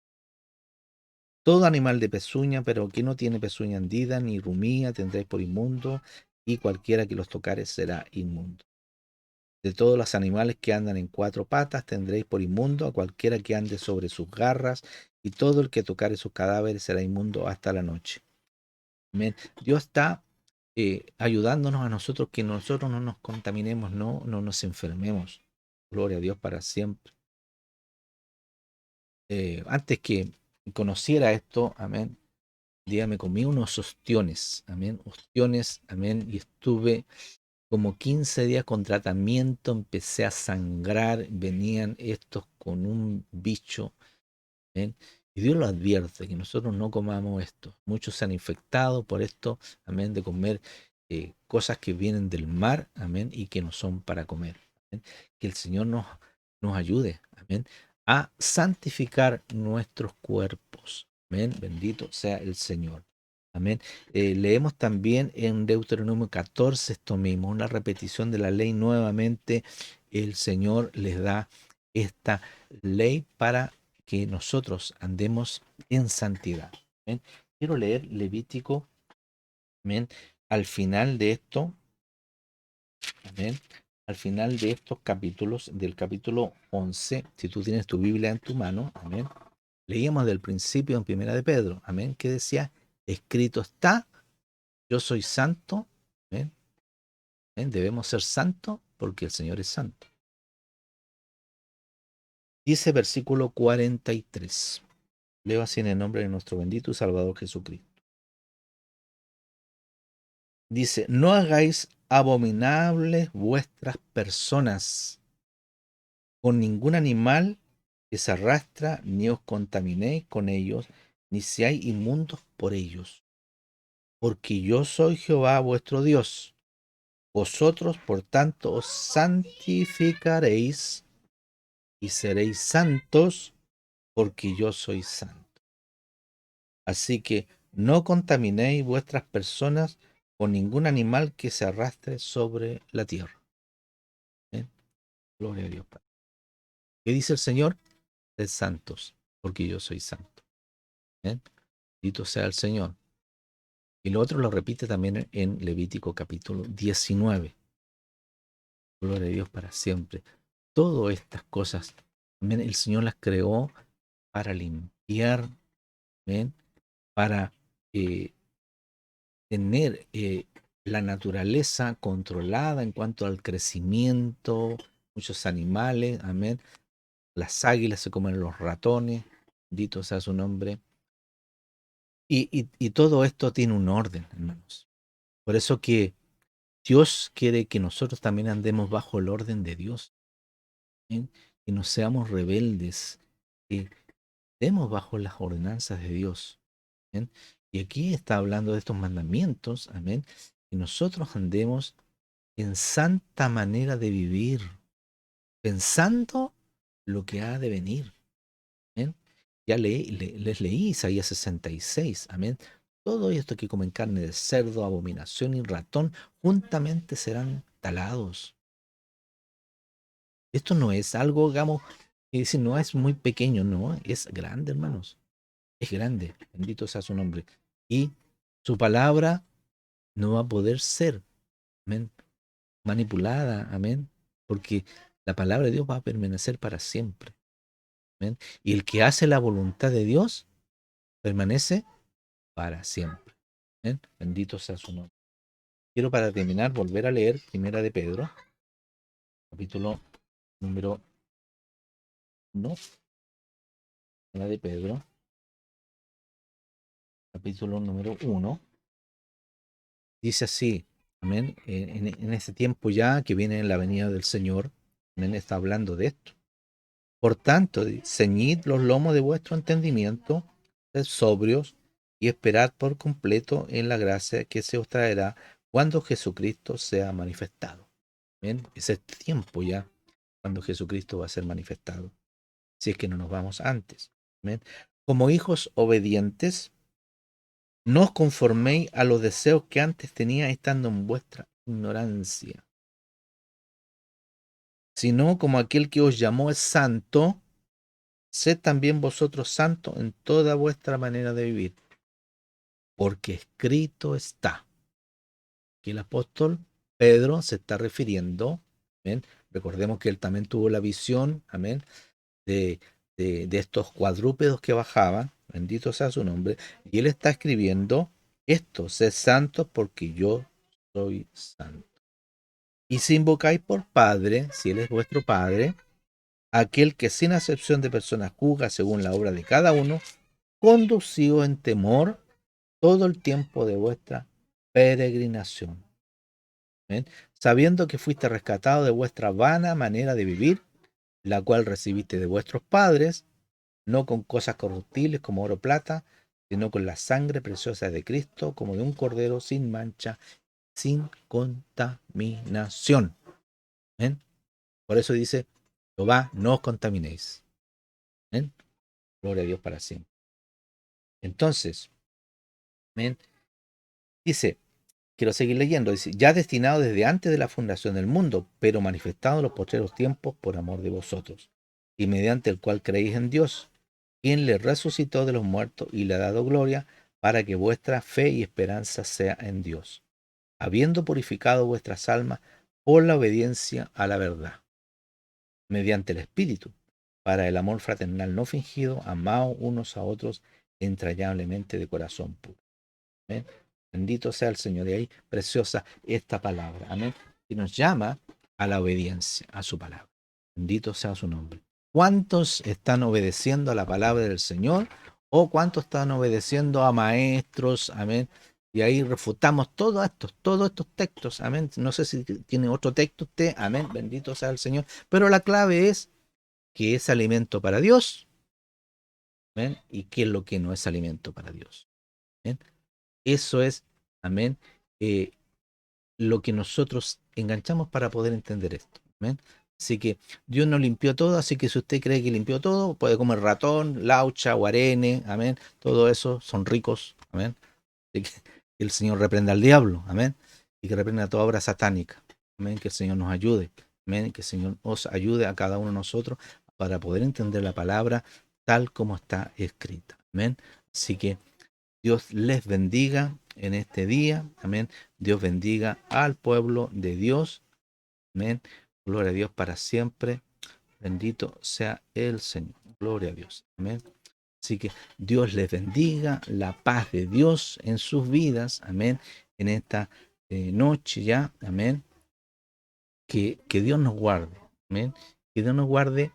Todo animal de pezuña, pero que no tiene pezuña hendida ni rumía, tendréis por inmundo, y cualquiera que los tocare será inmundo. De todos los animales que andan en cuatro patas tendréis por inmundo a cualquiera que ande sobre sus garras, y todo el que tocare sus cadáveres será inmundo hasta la noche. Amén. Dios está ayudándonos a nosotros que nosotros no nos contaminemos, no nos enfermemos. Gloria a Dios para siempre. Antes que conociera esto, amén, día me comí unos ostiones, amén, ostiones, amén, y estuve como 15 días con tratamiento, empecé a sangrar, venían estos con un bicho, amén, y Dios lo advierte, que nosotros no comamos esto. Muchos se han infectado por esto, amén, de comer cosas que vienen del mar, amén, y que no son para comer. Amén. Que el Señor nos ayude, amén, a santificar nuestros cuerpos. Amén, bendito sea el Señor. Amén. Leemos también en Deuteronomio 14 esto mismo, una repetición de la ley nuevamente. El Señor les da esta ley para que nosotros andemos en santidad. Amén. Quiero leer Levítico, amén, al final de esto, amén, al final de estos capítulos, del capítulo 11, si tú tienes tu Biblia en tu mano, amén, leíamos del principio en Primera de Pedro, amén, que decía, escrito está, yo soy santo, amén, amén, debemos ser santos porque el Señor es santo. Dice versículo 43, leo así en el nombre de nuestro bendito y Salvador Jesucristo. Dice, no hagáis abominables vuestras personas con ningún animal que se arrastra, ni os contaminéis con ellos, ni seáis inmundos por ellos. Porque yo soy Jehová vuestro Dios. Vosotros, por tanto, os santificaréis y seréis santos, porque yo soy santo. Así que no contaminéis vuestras personas con ningún animal que se arrastre sobre la tierra. ¿Eh? Gloria a Dios. ¿Qué dice el Señor? Sed santos, porque yo soy santo. ¿Eh? Bendito sea el Señor. Y lo otro lo repite también en Levítico capítulo 19. Gloria a Dios para siempre. Todas estas cosas, amén, el Señor las creó para limpiar, amén, para eh, tener la naturaleza controlada en cuanto al crecimiento, muchos animales, amén. Las águilas se comen los ratones, bendito sea su nombre. Y todo esto tiene un orden, hermanos. Por eso que Dios quiere que nosotros también andemos bajo el orden de Dios, ¿bien? Que no seamos rebeldes, que estemos bajo las ordenanzas de Dios. ¿Bien? Y aquí está hablando de estos mandamientos, amén, que nosotros andemos en santa manera de vivir, pensando lo que ha de venir. ¿Amén? Ya les leí Isaías 66, amén. Todo esto que comen carne de cerdo, abominación y ratón, juntamente serán talados. Esto no es algo, digamos, que dice, no es muy pequeño, no, es grande, hermanos. Es grande, bendito sea su nombre. Y su palabra no va a poder ser, amén, manipulada, amén, porque la palabra de Dios va a permanecer para siempre, amén. Y el que hace la voluntad de Dios permanece para siempre. Amén. Bendito sea su nombre. Quiero para terminar volver a leer Primera de Pedro, capítulo número 1, Primera de Pedro, capítulo número 1. Dice así, amén, en este tiempo ya que viene la venida del Señor, amén, está hablando de esto. Por tanto, ceñid los lomos de vuestro entendimiento, sed sobrios y esperad por completo en la gracia que se os traerá cuando Jesucristo sea manifestado. Amén. Es este tiempo ya cuando Jesucristo va a ser manifestado, si es que no nos vamos antes. Amén. Como hijos obedientes, no os conforméis a los deseos que antes tenía estando en vuestra ignorancia, sino como aquel que os llamó es santo, sed también vosotros santos en toda vuestra manera de vivir, porque escrito está. Aquí el apóstol Pedro se está refiriendo, amén. Recordemos que él también tuvo la visión, amén, de, de estos cuadrúpedos que bajaban, bendito sea su nombre, y él está escribiendo esto, sed santos porque yo soy santo. Y si invocáis por Padre, si él es vuestro Padre, aquel que sin acepción de personas juzga según la obra de cada uno, conducido en temor todo el tiempo de vuestra peregrinación. ¿Ven? Sabiendo que fuiste rescatado de vuestra vana manera de vivir, la cual recibiste de vuestros padres, no con cosas corruptibles como oro o plata, sino con la sangre preciosa de Cristo, como de un cordero sin mancha, sin contaminación. ¿Ven? Por eso dice, Jehová, no os contaminéis. ¿Ven? Gloria a Dios para siempre. Entonces, ¿ven? Dice, quiero seguir leyendo, dice, ya destinado desde antes de la fundación del mundo, pero manifestado en los postreros tiempos por amor de vosotros, y mediante el cual creéis en Dios, quien le resucitó de los muertos y le ha dado gloria, para que vuestra fe y esperanza sea en Dios, habiendo purificado vuestras almas por la obediencia a la verdad, mediante el Espíritu, para el amor fraternal no fingido, amados unos a otros entrañablemente de corazón puro. Amén. Bendito sea el Señor. Y ahí, preciosa esta palabra. Amén. Y nos llama a la obediencia, a su palabra. Bendito sea su nombre. ¿Cuántos están obedeciendo a la palabra del Señor? ¿O cuántos están obedeciendo a maestros? Amén. Y ahí refutamos todos estos textos. Amén. No sé si tiene otro texto usted. Amén. Bendito sea el Señor. Pero la clave es qué es alimento para Dios, amén, y qué es lo que no es alimento para Dios. Amén. Eso es, amén, eh, lo que nosotros enganchamos para poder entender esto. Amén. Así que Dios no limpió todo, así que si usted cree que limpió todo, puede comer ratón, laucha, guarene, amén, todo eso son ricos, amén. Así que el Señor reprenda al diablo, amén, y que reprenda toda obra satánica, amén, que el Señor nos ayude, amén, que el Señor os ayude a cada uno de nosotros para poder entender la palabra tal como está escrita, amén. Así que Dios les bendiga en este día, amén. Dios bendiga al pueblo de Dios, amén. Gloria a Dios para siempre. Bendito sea el Señor. Gloria a Dios, amén. Así que Dios les bendiga, la paz de Dios en sus vidas, amén. En esta noche ya, amén. Que Dios nos guarde, amén. Que Dios nos guarde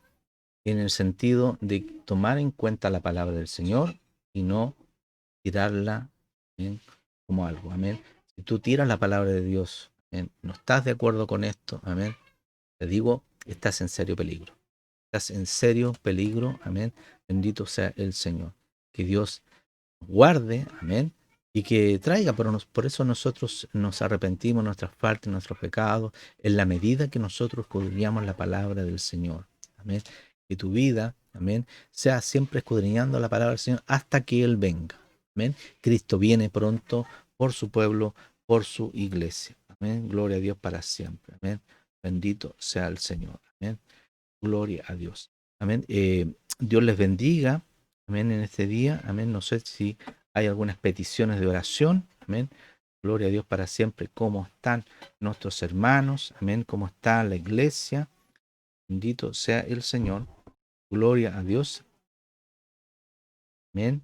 en el sentido de tomar en cuenta la palabra del Señor y no tirarla, amén, como algo, amén. Si tú tiras la palabra de Dios, amén, no estás de acuerdo con esto, amén, te digo, estás en serio peligro. Estás en serio peligro, amén. Bendito sea el Señor. Que Dios guarde, amén, y que traiga, por eso nosotros nos arrepentimos de nuestras faltas, de nuestros pecados, en la medida que nosotros escudriñamos la palabra del Señor, amén. Que tu vida, amén, sea siempre escudriñando la palabra del Señor hasta que Él venga, amén. Cristo viene pronto por su pueblo, por su iglesia, amén. Gloria a Dios para siempre, amén. Bendito sea el Señor, amén. Gloria a Dios, amén. Dios les bendiga, amén, en este día, amén. No sé si hay algunas peticiones de oración, amén. Gloria a Dios para siempre. ¿Cómo están nuestros hermanos? Amén. ¿Cómo está la iglesia? Bendito sea el Señor. Gloria a Dios. Amén.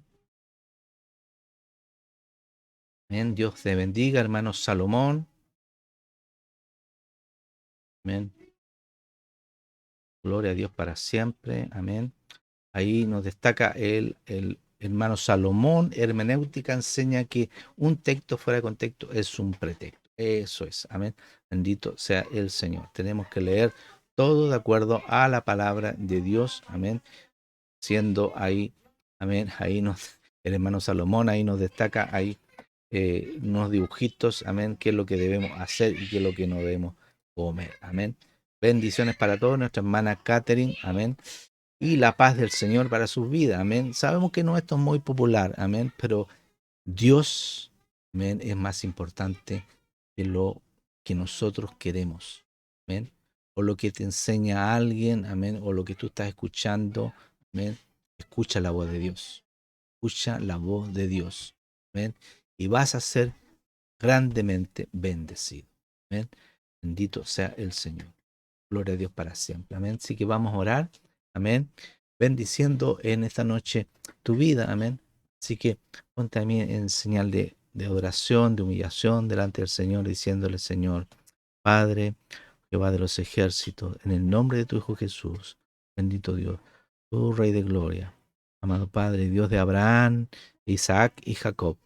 Amén. Dios te bendiga, hermano Salomón. Amén. Gloria a Dios para siempre. Amén. Ahí nos destaca el hermano Salomón. Hermenéutica enseña que un texto fuera de contexto es un pretexto. Eso es. Amén. Bendito sea el Señor. Tenemos que leer todo de acuerdo a la palabra de Dios. Amén. Siendo ahí, amén. Ahí el hermano Salomón ahí nos destaca ahí unos dibujitos. Amén. Qué es lo que debemos hacer y qué es lo que no debemos comer. Amén. Bendiciones para todos. Nuestra hermana Catherine. Amén. Y la paz del Señor para sus vidas, amén. Sabemos que no esto es muy popular, amén, pero Dios, amén, es más importante que lo que nosotros queremos, amén, o lo que te enseña alguien, amén, o lo que tú estás escuchando, amén. Escucha la voz de Dios, escucha la voz de Dios, amén, y vas a ser grandemente bendecido, amén. Bendito sea el Señor. Gloria a Dios para siempre. Amén. Así que vamos a orar. Amén. Bendiciendo en esta noche tu vida. Amén. Así que ponte a mí en señal de adoración, de humillación delante del Señor, diciéndole, Señor, Padre, Jehová de los ejércitos, en el nombre de tu Hijo Jesús, bendito Dios, tu Rey de gloria, amado Padre, Dios de Abraham, Isaac y Jacob,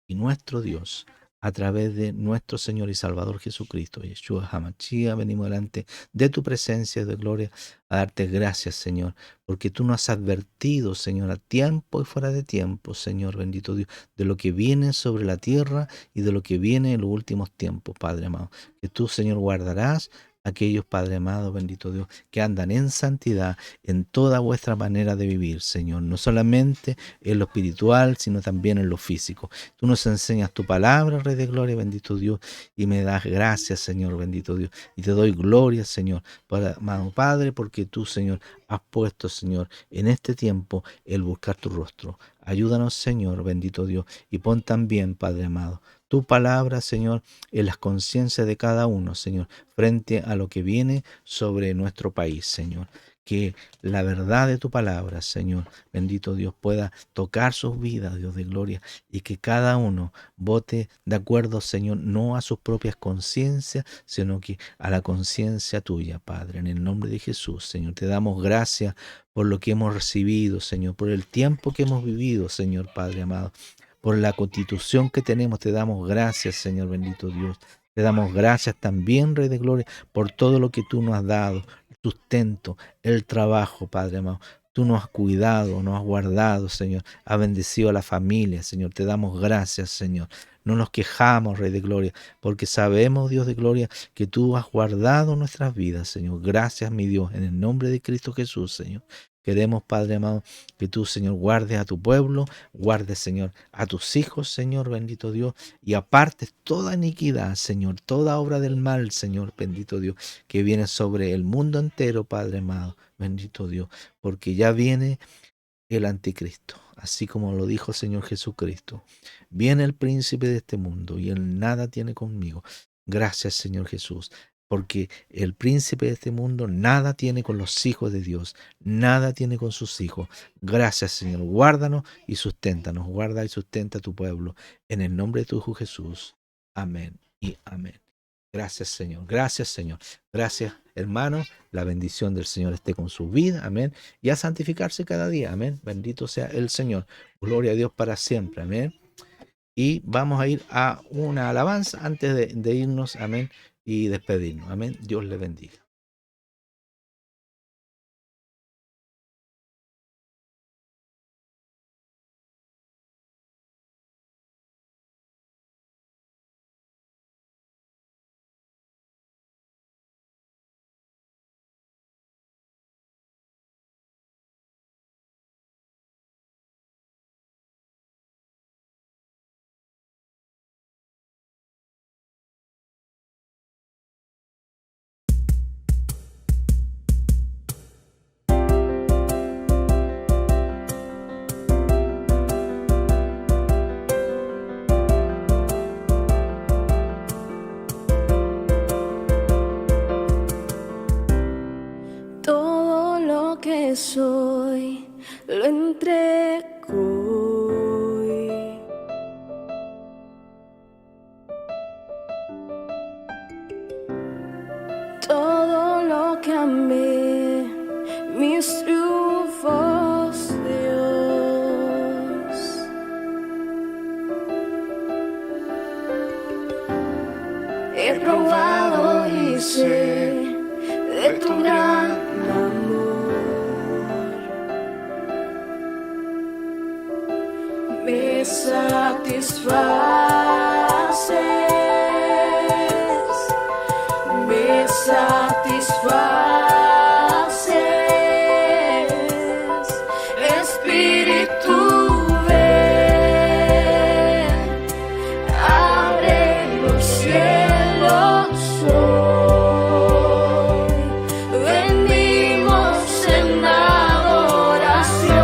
y nuestro Dios, a través de nuestro Señor y Salvador Jesucristo, Yeshua HaMashiach, venimos delante de tu presencia de gloria a darte gracias, Señor, porque tú nos has advertido, Señor, a tiempo y fuera de tiempo, Señor, bendito Dios, de lo que viene sobre la tierra y de lo que viene en los últimos tiempos, Padre amado. Que tú, Señor, guardarás aquellos, Padre amado, bendito Dios, que andan en santidad en toda vuestra manera de vivir, Señor, no solamente en lo espiritual, sino también en lo físico. Tú nos enseñas tu palabra, Rey de Gloria, bendito Dios, y me das gracias, Señor, bendito Dios, y te doy gloria, Señor, para, amado Padre, porque tú, Señor, has puesto, Señor, en este tiempo el buscar tu rostro. Ayúdanos, Señor, bendito Dios, y pon también, Padre amado, tu palabra, Señor, en las conciencias de cada uno, Señor, frente a lo que viene sobre nuestro país, Señor. Que la verdad de tu palabra, Señor, bendito Dios, pueda tocar sus vidas, Dios de gloria, y que cada uno vote de acuerdo, Señor, no a sus propias conciencias, sino que a la conciencia tuya, Padre. En el nombre de Jesús, Señor, te damos gracias por lo que hemos recibido, Señor, por el tiempo que hemos vivido, Señor, Padre amado. Por la constitución que tenemos, te damos gracias, Señor bendito Dios. Te damos gracias también, Rey de Gloria, por todo lo que tú nos has dado, sustento, el trabajo, Padre amado. Tú nos has cuidado, nos has guardado, Señor. Has bendecido a la familia, Señor. Te damos gracias, Señor. No nos quejamos, Rey de Gloria, porque sabemos, Dios de Gloria, que tú has guardado nuestras vidas, Señor. Gracias, mi Dios, en el nombre de Cristo Jesús, Señor. Queremos, Padre amado, que tú, Señor, guardes a tu pueblo, guardes, Señor, a tus hijos, Señor, bendito Dios, y apartes toda iniquidad, Señor, toda obra del mal, Señor, bendito Dios, que viene sobre el mundo entero, Padre amado, bendito Dios, porque ya viene el anticristo, así como lo dijo el Señor Jesucristo. Viene el príncipe de este mundo y él nada tiene conmigo. Gracias, Señor Jesús, porque el príncipe de este mundo nada tiene con los hijos de Dios, nada tiene con sus hijos. Gracias, Señor. Guárdanos y susténtanos. Guarda y sustenta a tu pueblo. En el nombre de tu Hijo Jesús. Amén y amén. Gracias, Señor. Gracias, Señor. Gracias, hermano. La bendición del Señor esté con su vida. Amén. Y a santificarse cada día. Amén. Bendito sea el Señor. Gloria a Dios para siempre. Amén. Y vamos a ir a una alabanza antes de irnos. Amén. Y despedirnos. Amén. Dios le bendiga. Todo lo que soy lo entrego hoy. Todo lo que amé, mis triunfos, Dios. He probado y sé de tu gran amor. Me satisfaces, me satisfaces, Espíritu, ven, abre los cielos hoy. Venimos en adoración,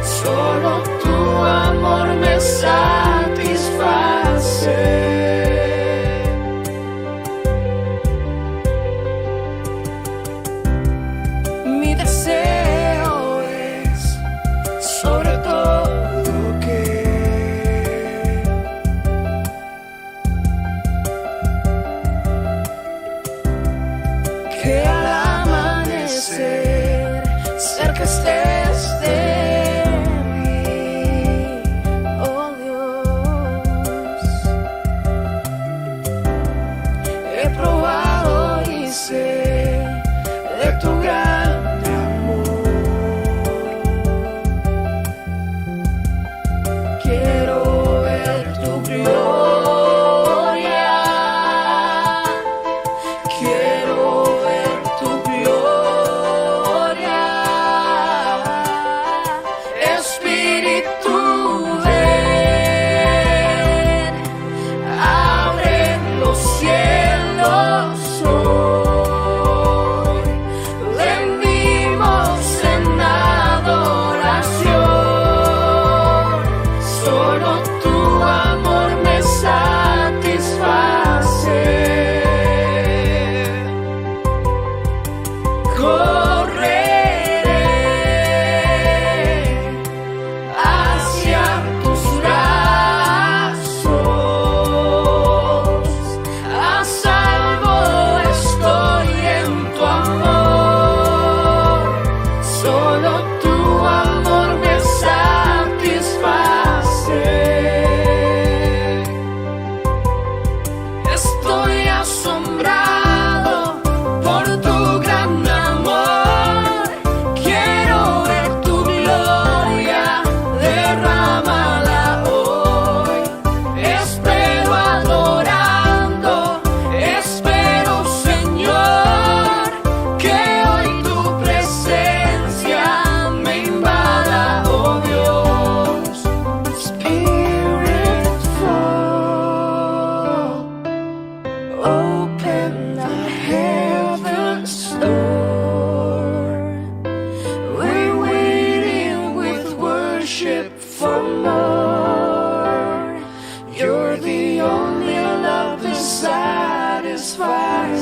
solo tu amor me satisface.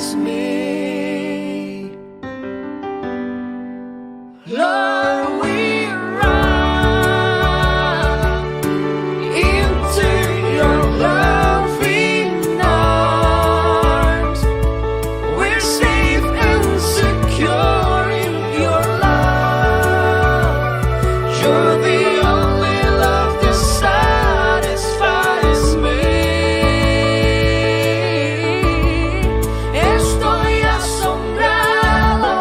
satisfies me. Lord, we run into your loving arms. We're safe and secure in your love. You're the only love that satisfies me. Estoy asombrado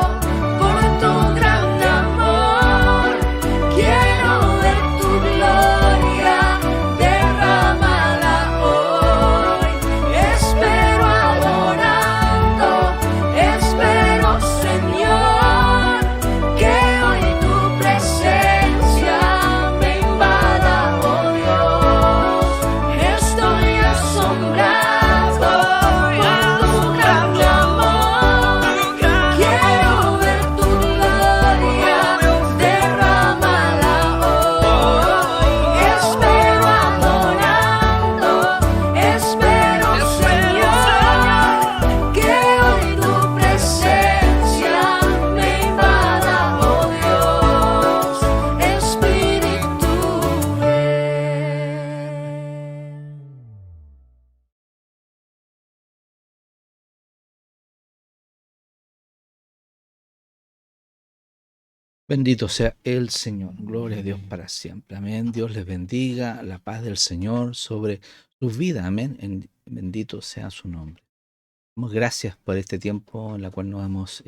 por tu gran amor. Quiero ver tu gloria, derrámala hoy. Espero adorando, espero, Señor, que hoy tu presencia me invada, oh Dios. Estoy asombrado por tu gran amor. Quiero ver tu gloria, derrámala hoy. Espero adorando, espero, Señor, que hoy tu presencia me invada, oh Dios, Espíritu ven. Bendito sea el Señor. Gloria a Dios para siempre. Amén. Dios les bendiga. La paz del Señor sobre sus vidas. Amén. Bendito sea su nombre. Damos gracias por este tiempo en el cual nos hemos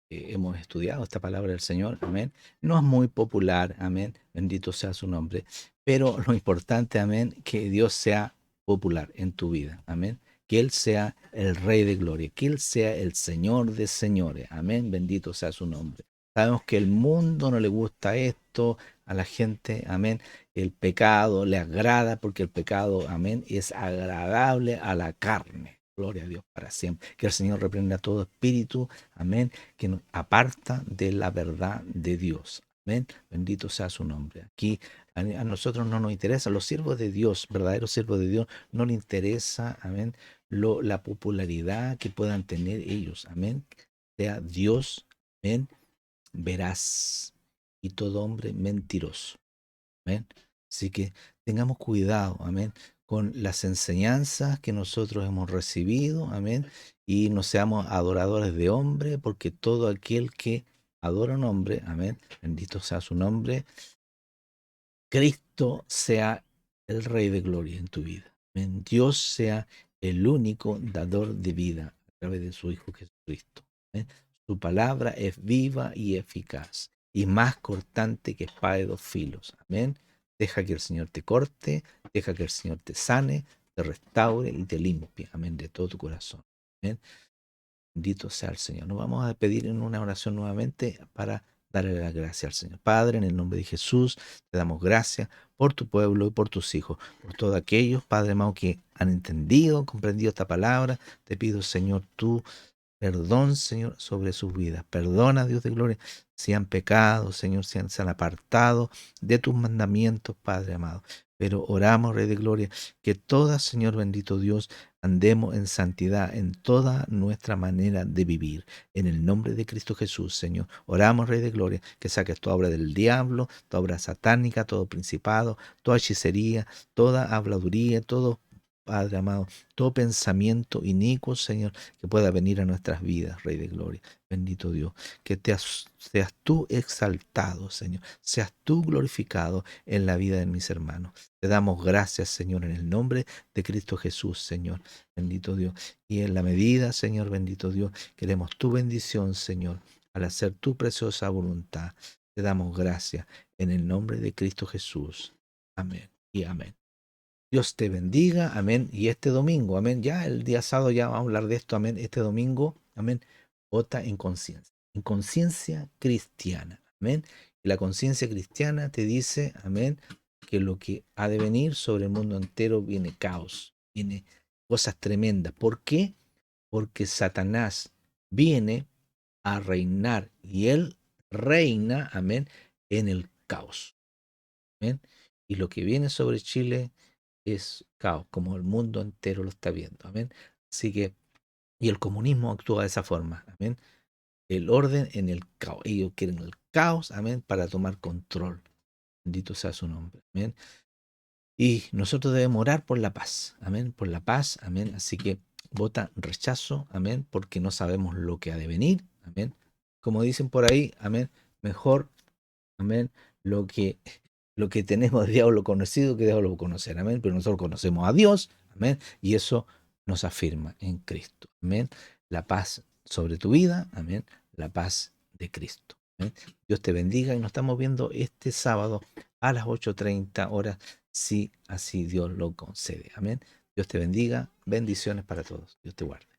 estudiado esta palabra del Señor. Amén. No es muy popular. Amén. Bendito sea su nombre. Pero lo importante, amén, que Dios sea popular en tu vida. Amén. Que Él sea el Rey de Gloria. Que Él sea el Señor de señores. Amén. Bendito sea su nombre. Sabemos que el mundo no le gusta esto, a la gente, amén. El pecado le agrada porque el pecado, amén, es agradable a la carne. Gloria a Dios para siempre. Que el Señor reprenda a todo espíritu, amén, que nos aparta de la verdad de Dios. Amén. Bendito sea su nombre. Aquí a nosotros no nos interesa, los siervos de Dios, verdaderos siervos de Dios, no les interesa, amén, la popularidad que puedan tener ellos. Amén. Sea Dios, amén, veraz y todo hombre mentiroso. Amén. Así que tengamos cuidado, amén, con las enseñanzas que nosotros hemos recibido, amén, y no seamos adoradores de hombre, porque todo aquel que adora a un hombre, amén, bendito sea su nombre, Cristo sea el Rey de Gloria en tu vida. Amén. Dios sea el único dador de vida a través de su Hijo Jesucristo. Amén. Su palabra es viva y eficaz y más cortante que espada de dos filos. Amén. Deja que el Señor te corte, deja que el Señor te sane, te restaure y te limpie. Amén. De todo tu corazón. Amén. Bendito sea el Señor. Nos vamos a pedir en una oración nuevamente para darle la gracia al Señor. Padre, en el nombre de Jesús, te damos gracias por tu pueblo y por tus hijos, por todos aquellos, Padre amado, que han entendido, comprendido esta palabra. Te pido, Señor, tú perdón, Señor, sobre sus vidas. Perdona, Dios de gloria, si han pecado, Señor, si se han apartado de tus mandamientos, Padre amado. Pero oramos, Rey de gloria, que todas, Señor bendito Dios, andemos en santidad en toda nuestra manera de vivir. En el nombre de Cristo Jesús, Señor. Oramos, Rey de gloria, que saques toda obra del diablo, toda obra satánica, todo principado, toda hechicería, toda habladuría, todo, Padre amado, todo pensamiento inicuo, Señor, que pueda venir a nuestras vidas, Rey de gloria. Bendito Dios, que seas tú exaltado, Señor, seas tú glorificado en la vida de mis hermanos. Te damos gracias, Señor, en el nombre de Cristo Jesús, Señor. Bendito Dios. Y en la medida, Señor, bendito Dios, queremos tu bendición, Señor, al hacer tu preciosa voluntad. Te damos gracias en el nombre de Cristo Jesús. Amén y amén. Dios te bendiga, amén. Y este domingo, amén, ya el día sábado ya vamos a hablar de esto, amén. Este domingo, amén, vota en conciencia cristiana, amén. Y la conciencia cristiana te dice, amén, que lo que ha de venir sobre el mundo entero viene caos, viene cosas tremendas. ¿Por qué? Porque Satanás viene a reinar y él reina, amén, en el caos, amén. Y lo que viene sobre Chile es caos, como el mundo entero lo está viendo. Amén. Así que Y el comunismo actúa de esa forma. Amén. El orden en el caos. Ellos quieren el caos, amén, para tomar control. Bendito sea su nombre. Amén. Y nosotros debemos orar por la paz. Amén. Por la paz. Amén. Así que vota rechazo. Amén. Porque no sabemos lo que ha de venir. Amén. Como dicen por ahí. Amén. Mejor. Amén. Lo que tenemos de diablo conocido que diablo conocer. Amén. Pero nosotros conocemos a Dios. Amén. Y eso nos afirma en Cristo. Amén. La paz sobre tu vida. Amén. La paz de Cristo. Amén. Dios te bendiga y nos estamos viendo este sábado a las 8:30 horas, si así Dios lo concede. Amén. Dios te bendiga. Bendiciones para todos. Dios te guarde.